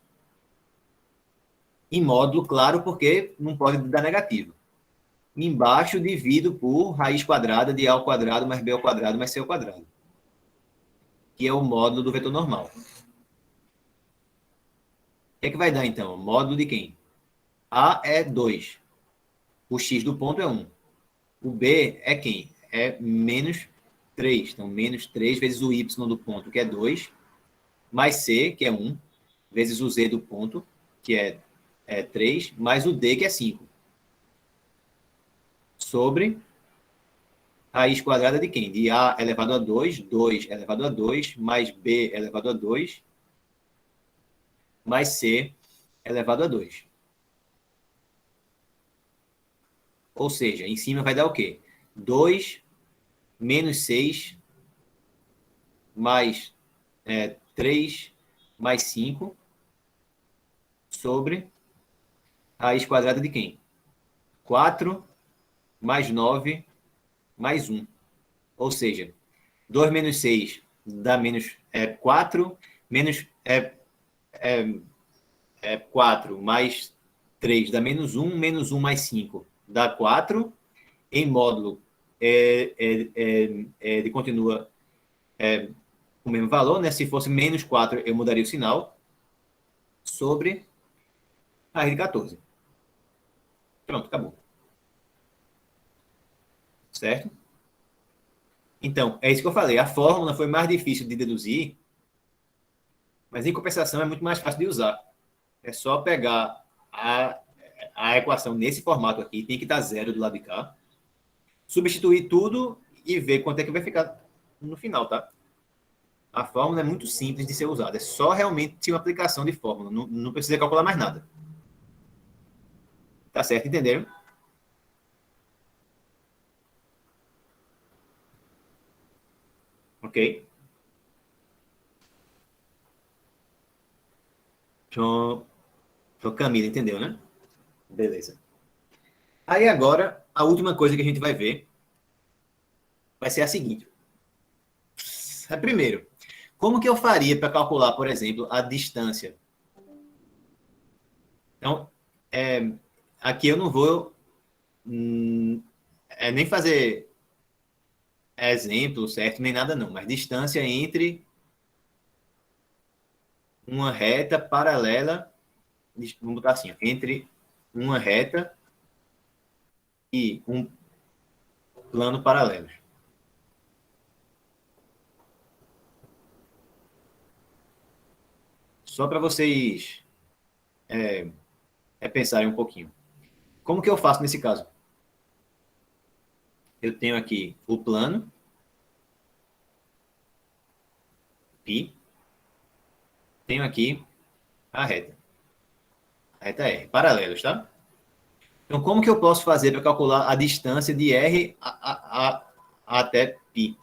Em módulo, claro, porque não pode dar negativo. Embaixo, divido por raiz quadrada de a ao quadrado mais b ao quadrado mais c ao quadrado. Que é o módulo do vetor normal. O que é que vai dar, então? Módulo de quem? A é 2. O x do ponto é 1. O B é quem? É menos 3. Então, menos 3 vezes o y do ponto, que é 2, mais C, que é 1, vezes o z do ponto, que é 3, mais o D, que é 5. sobre raiz quadrada de quem? De A elevado a 2, 2 elevado a 2, mais B elevado a 2, mais C elevado a 2. Ou seja, em cima vai dar o quê? 2 menos 6 mais 3 mais 5 sobre raiz quadrada de quem? 4 mais 9 mais 1. Ou seja, 2 menos 6 dá menos 4, menos 4 mais 3 dá menos 1 mais 5 dá 4. Em módulo, ele continua o mesmo valor, né? Se fosse menos 4, eu mudaria o sinal sobre raiz de 14. Pronto, acabou. Certo? Então, é isso que eu falei. A fórmula foi mais difícil de deduzir, mas em compensação é muito mais fácil de usar. É só pegar a equação nesse formato aqui, tem que estar 0 do lado de cá, substituir tudo e ver quanto é que vai ficar no final, tá? A fórmula é muito simples de ser usada. É só realmente uma aplicação de fórmula. Não precisa calcular mais nada. Tá certo? Entenderam? Ok? Então, Camila, entendeu, né? Beleza. Aí agora, a última coisa que a gente vai ver vai ser a seguinte. Primeiro, como que eu faria para calcular, por exemplo, a distância? Então, aqui eu não vou nem fazer exemplo, certo? Nem nada não, mas distância entre uma reta paralela, vamos botar assim, entre uma reta e um plano paralelo. Só para vocês pensarem um pouquinho. Como que eu faço nesse caso? Eu tenho aqui o plano, π, tenho aqui a reta. A reta R, paralelos, tá? Então, como que eu posso fazer para calcular a distância de R até π?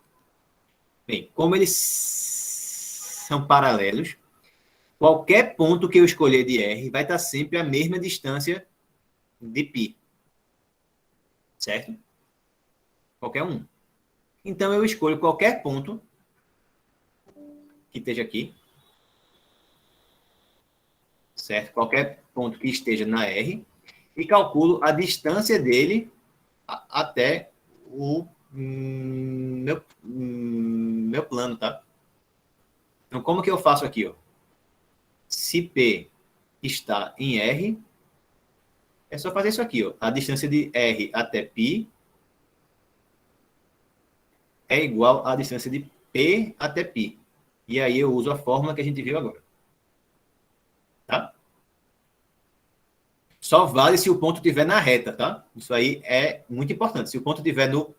Bem, como eles são paralelos, qualquer ponto que eu escolher de R vai estar sempre a mesma distância de π. Certo? Qualquer um. Então, eu escolho qualquer ponto que esteja aqui. Certo? Qualquer ponto que esteja na R. E calculo a distância dele até o meu plano, tá? Então, como que eu faço aqui, ó? Se P está em R, é só fazer isso aqui, ó. A distância de R até π é igual à distância de P até π. E aí eu uso a fórmula que a gente viu agora. Tá? Só vale se o ponto estiver na reta, tá? Isso aí é muito importante. Se o ponto estiver no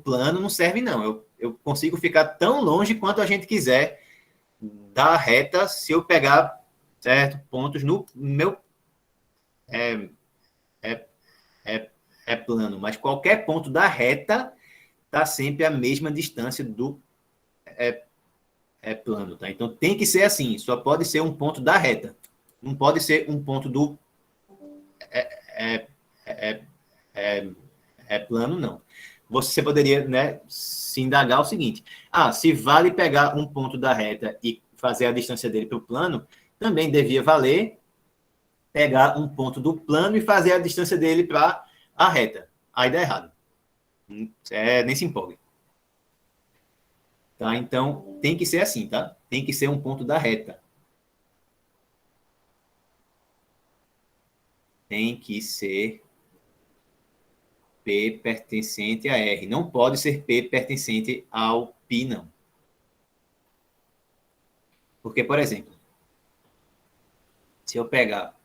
plano, não serve, não. Eu consigo ficar tão longe quanto a gente quiser da reta se eu pegar, certo, pontos no meu plano. Mas qualquer ponto da reta está sempre a mesma distância do plano, tá? Então tem que ser assim. Só pode ser um ponto da reta. Não pode ser um ponto do plano, não. Você poderia, né, se indagar o seguinte: se vale pegar um ponto da reta e fazer a distância dele para o plano, também devia valer pegar um ponto do plano e fazer a distância dele para a reta. Aí dá errado. Nem se empolgue. Tá? Então, tem que ser assim, tá? Tem que ser um ponto da reta. Tem que ser P pertencente a R. Não pode ser P pertencente ao π, não. Porque, por exemplo, se eu pegar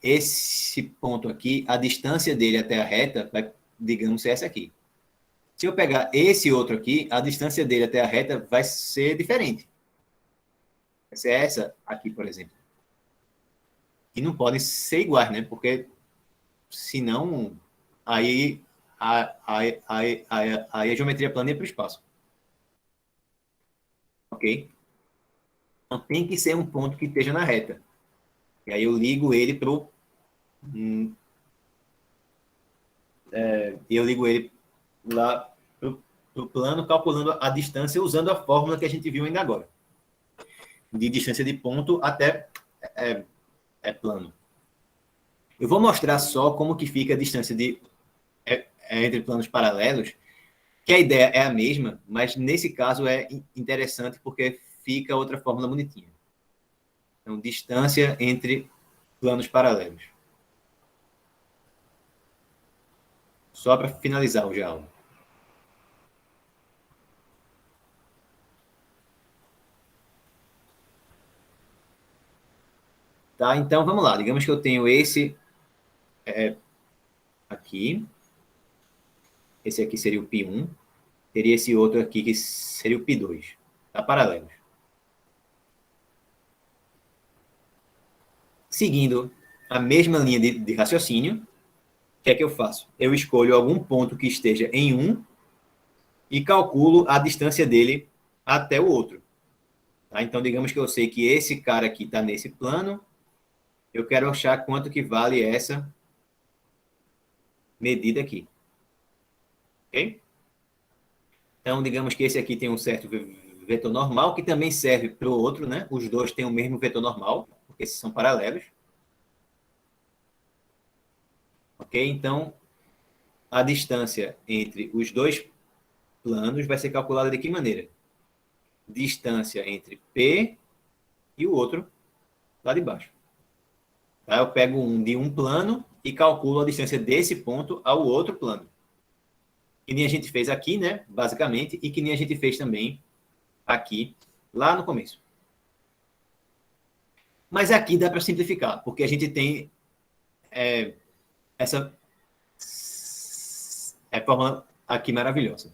esse ponto aqui, a distância dele até a reta vai digamos, ser essa aqui. Se eu pegar esse outro aqui, a distância dele até a reta vai ser diferente. Vai ser essa aqui, por exemplo. E não podem ser iguais, né? Porque senão aí a geometria plana ia para o espaço. Ok? Então tem que ser um ponto que esteja na reta. E aí eu ligo ele para o... eu ligo ele lá para o plano, calculando a distância usando a fórmula que a gente viu ainda agora. De distância de ponto até plano. Eu vou mostrar só como que fica a distância entre planos paralelos, que a ideia é a mesma, mas nesse caso é interessante porque fica outra fórmula bonitinha. Então, distância entre planos paralelos. Só para finalizar hoje a aula. Tá, então vamos lá. Digamos que eu tenho esse aqui. Esse aqui seria o π1. Teria esse outro aqui que seria o π2. Tá, paralelos. Seguindo a mesma linha de raciocínio, o que é que eu faço? Eu escolho algum ponto que esteja em 1 e calculo a distância dele até o outro. Tá? Então, digamos que eu sei que esse cara aqui está nesse plano. Eu quero achar quanto que vale essa medida aqui. Ok? Então, digamos que esse aqui tem um certo vetor normal, que também serve para o outro, né? Os dois têm o mesmo vetor normal, porque esses são paralelos. Ok? Então, a distância entre os dois planos vai ser calculada de que maneira? Distância entre P e o outro lá de baixo. Tá? Eu pego um de um plano e calculo a distância desse ponto ao outro plano. Que nem a gente fez aqui, né? Basicamente, e que nem a gente fez também aqui, lá no começo. Mas aqui dá para simplificar, porque a gente tem essa fórmula aqui maravilhosa.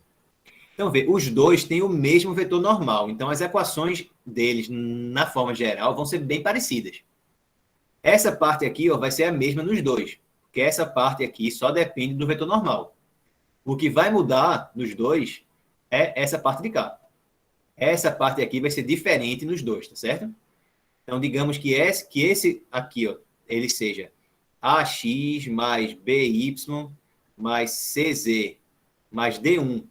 Então, vê, os dois têm o mesmo vetor normal. Então, as equações deles, na forma geral, vão ser bem parecidas. Essa parte aqui vai ser a mesma nos dois, porque essa parte aqui só depende do vetor normal. O que vai mudar nos dois é essa parte de cá. Essa parte aqui vai ser diferente nos dois, tá certo? Então, digamos que esse aqui, ele seja AX mais BY mais CZ mais D1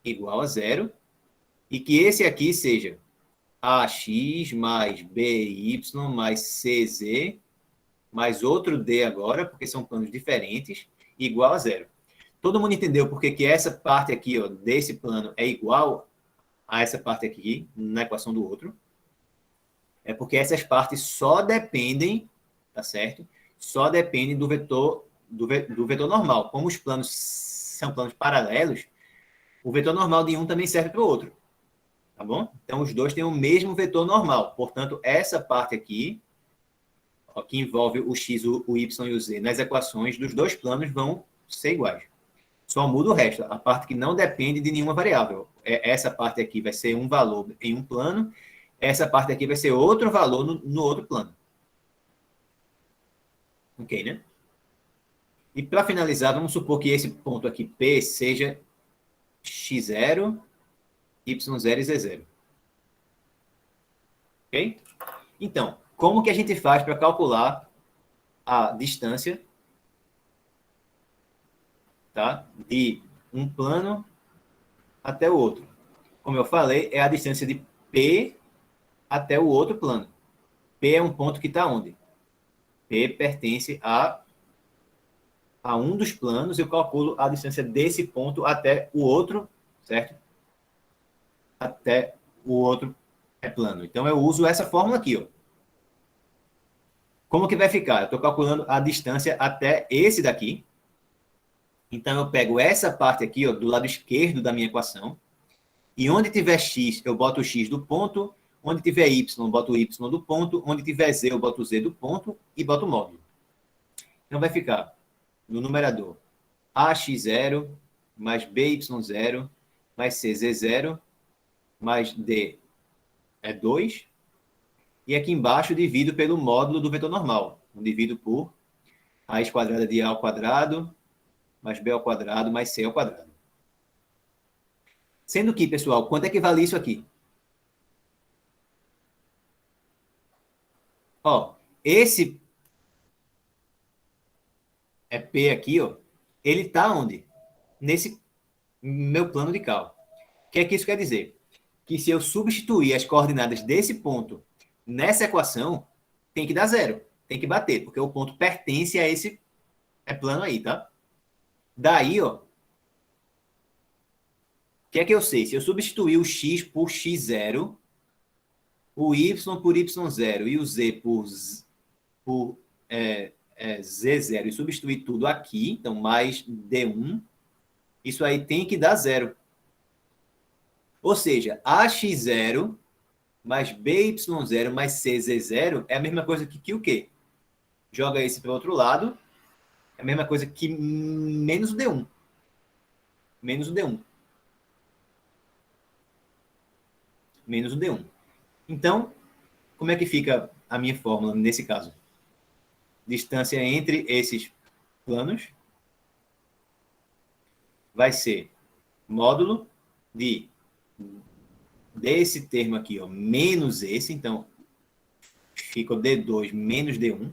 igual a 0, e que esse aqui seja AX mais BY mais CZ mais outro D agora, porque são planos diferentes, igual a 0. Todo mundo entendeu porque que essa parte aqui, desse plano, é igual a essa parte aqui, na equação do outro? É porque essas partes só dependem, tá certo? Só dependem do vetor normal. Como os planos são planos paralelos, o vetor normal de um também serve para o outro. Tá bom? Então, os dois têm o mesmo vetor normal. Portanto, essa parte aqui, que envolve o x, o y e o z nas equações dos dois planos, vão ser iguais. Só muda o resto. A parte que não depende de nenhuma variável. Essa parte aqui vai ser um valor em um plano. Essa parte aqui vai ser outro valor no outro plano. Ok, né? E para finalizar, vamos supor que esse ponto aqui, P, seja x0, y0 e z0. Ok? Então, como que a gente faz para calcular a distância, tá, de um plano até o outro? Como eu falei, é a distância de P até o outro plano. P é um ponto que está onde? P pertence a um dos planos. Eu calculo a distância desse ponto até o outro, certo? Até o outro plano. Então, eu uso essa fórmula aqui, Como que vai ficar? Eu estou calculando a distância até esse daqui. Então, eu pego essa parte aqui, do lado esquerdo da minha equação. E onde tiver x, eu boto o x do ponto. Onde tiver y, eu boto o y do ponto. Onde tiver z, eu boto o z do ponto e boto o módulo. Então, vai ficar no numerador AX0 mais BY0 mais CZ0 mais D é 2. E aqui embaixo eu divido pelo módulo do vetor normal. Eu divido por raiz quadrada de A ao quadrado mais B ao quadrado mais C ao quadrado. Sendo que, pessoal, quanto é que vale isso aqui? Ó, esse P aqui, ó, ele está onde? Nesse meu plano de cálculo. O que é que isso quer dizer? Que se eu substituir as coordenadas desse ponto nessa equação, tem que dar zero. Tem que bater, porque o ponto pertence a esse plano aí, tá? Daí, ó, o que é que eu sei? Se eu substituir o x por x0, o y por y0 e o z por z0 e substituir tudo aqui, então mais d1, isso aí tem que dar zero. Ou seja, ax0 mais by0 mais cz0 é a mesma coisa que o quê? Joga esse para o outro lado, é a mesma coisa que menos o d1. Menos o d1. Menos o d1. Então, como é que fica a minha fórmula nesse caso? Distância entre esses planos vai ser módulo desse termo aqui, ó, menos esse, então fica o D2 menos D1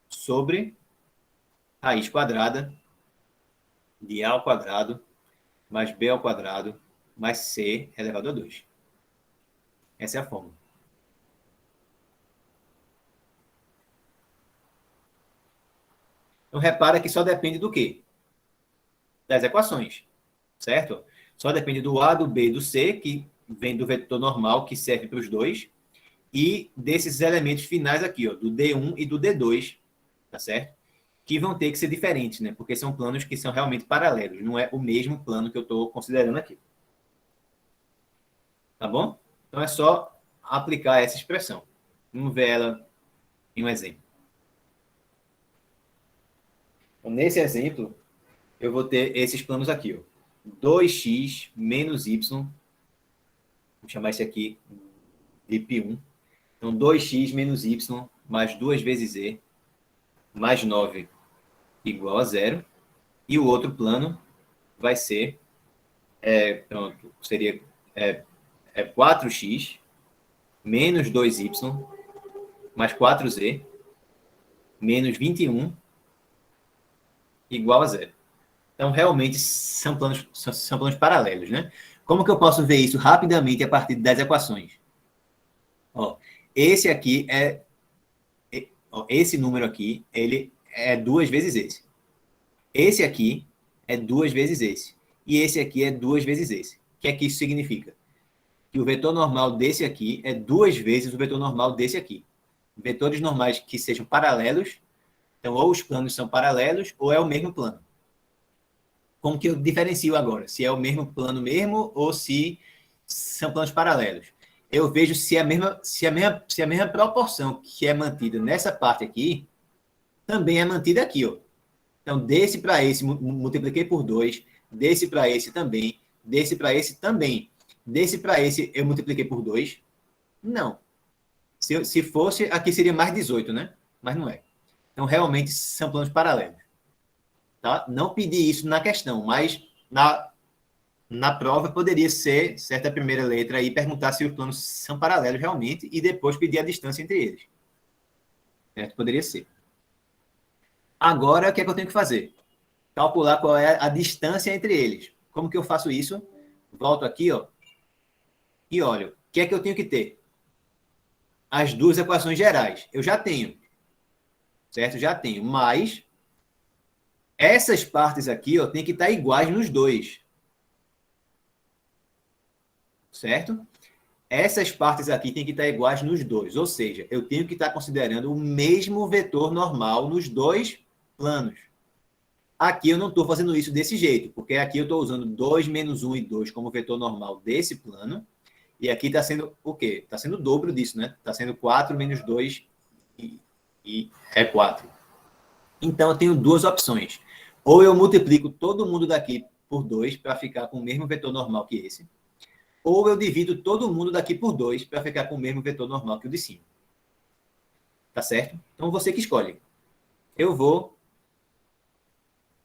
sobre raiz quadrada de A ao quadrado mais B ao quadrado mais C elevado a 2. Essa é a fórmula. Então, repara que só depende do quê? Das equações, certo? Só depende do A, do B e do C, que vem do vetor normal, que serve para os dois, e desses elementos finais aqui, ó, do D1 e do D2, tá certo? Que vão ter que ser diferentes, né? Porque são planos que são realmente paralelos, não é o mesmo plano que eu estou considerando aqui. Tá bom? Então, é só aplicar essa expressão. Vamos ver ela em um exemplo. Então, nesse exemplo, eu vou ter esses planos aqui, ó. 2x menos y, vou chamar esse aqui de π1. Então, 2x menos y mais 2 vezes e mais 9 igual a 0. E o outro plano vai ser, pronto, seria 4x menos 2y mais 4z menos 21 igual a 0. Então, realmente, são planos paralelos, né? Como que eu posso ver isso rapidamente a partir das equações? Ó, esse aqui esse número aqui, ele é 2 vezes esse. Esse aqui é 2 vezes esse. E esse aqui é 2 vezes esse. O que é que isso significa? Que o vetor normal desse aqui é 2 vezes o vetor normal desse aqui. Vetores normais que sejam paralelos, então ou os planos são paralelos ou é o mesmo plano. Como que eu diferencio agora? Se é o mesmo plano mesmo ou se são planos paralelos? Eu vejo se a mesma proporção que é mantida nessa parte aqui também é mantida aqui, ó. Então, desse para esse, multipliquei por 2, desse para esse também, desse para esse também. Desse para esse, eu multipliquei por 2? Não. Se fosse, aqui seria mais 18, né? Mas não é. Então, realmente, são planos paralelos. Tá? Não pedi isso na questão, mas na prova poderia ser certa primeira letra e perguntar se os planos são paralelos realmente e depois pedir a distância entre eles. Certo? Poderia ser. Agora, o que é que eu tenho que fazer? Calcular qual é a distância entre eles. Como que eu faço isso? Volto aqui, ó, e olho. O que é que eu tenho que ter? As duas equações gerais. Eu já tenho. Certo? Já tenho. Mas essas partes aqui, ó, tem que estar iguais nos dois. Certo? Essas partes aqui tem que estar iguais nos dois. Ou seja, eu tenho que estar considerando o mesmo vetor normal nos dois planos. Aqui eu não estou fazendo isso desse jeito, porque aqui eu estou usando 2 menos 1 e 2 como vetor normal desse plano. E aqui está sendo o quê? Está sendo o dobro disso, né? Está sendo 4 menos 2 e é 4. Então, eu tenho duas opções. Ou eu multiplico todo mundo daqui por 2 para ficar com o mesmo vetor normal que esse. Ou eu divido todo mundo daqui por 2 para ficar com o mesmo vetor normal que o de cima. Tá certo? Então, você que escolhe. Eu vou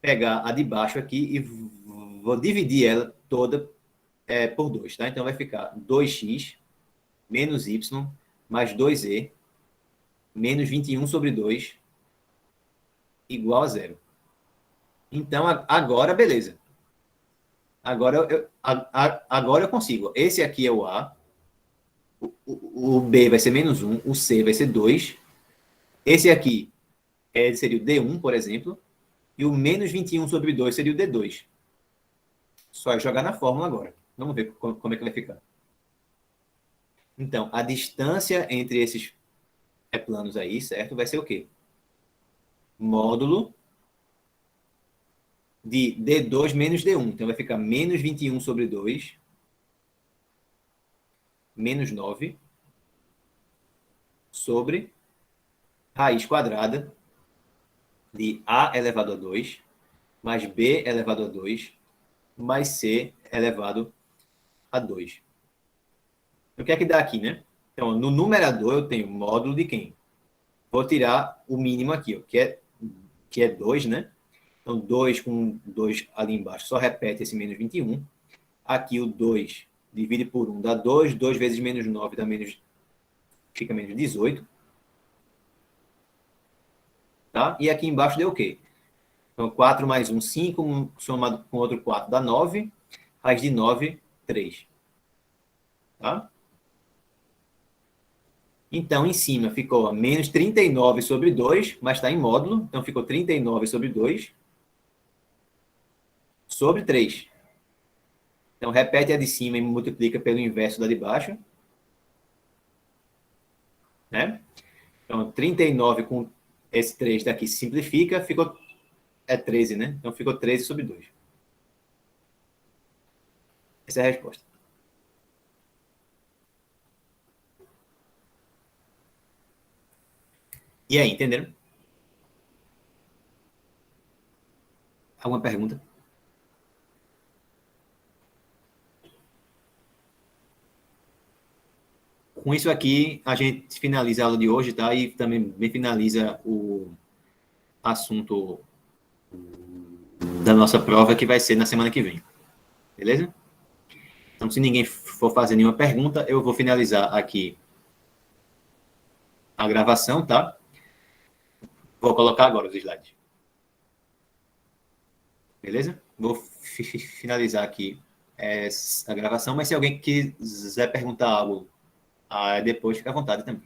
pegar a de baixo aqui e vou dividir ela toda por 2, tá? Então, vai ficar 2x menos y mais 2e menos 21 sobre 2 igual a 0. Então, agora, beleza. Agora eu consigo. Esse aqui é o A. O B vai ser menos 1. O C vai ser 2. Esse aqui seria o D1, por exemplo. E o menos 21 sobre 2 seria o D2. Só é jogar na fórmula agora. Vamos ver como é que vai ficar. Então, a distância entre esses planos aí, certo? Vai ser o quê? Módulo de D2 menos D1. Então, vai ficar menos 21 sobre 2, menos 9, sobre raiz quadrada de A elevado a 2, mais B elevado a 2, mais C elevado a 2. O que é que dá aqui, né? Então, no numerador, eu tenho módulo de quem? Vou tirar o mínimo aqui, ó, que é 2, né? Então, 2 com 2 ali embaixo, só repete esse menos 21. Aqui o 2 divide por 1 dá 2. 2 vezes menos 9 dá fica menos 18. Tá? E aqui embaixo deu o quê? Então, 4 mais 1, 5, somado com outro 4 dá 9. Raiz de 9, 3. Tá? Então, em cima ficou menos 39 sobre 2, mas está em módulo. Então, ficou 39 sobre 2 sobre 3. Então, repete a de cima e multiplica pelo inverso da de baixo. Né? Então, 39 com esse 3 daqui simplifica, ficou 13, né? Então, ficou 13 sobre 2. Essa é a resposta. E aí, entenderam? Alguma pergunta? Com isso aqui, a gente finaliza a aula de hoje, tá? E também finaliza o assunto da nossa prova, que vai ser na semana que vem. Beleza? Então, se ninguém for fazer nenhuma pergunta, eu vou finalizar aqui a gravação, tá? Vou colocar agora os slides. Beleza? Vou finalizar aqui a gravação, mas se alguém quiser perguntar algo depois, fica à vontade também.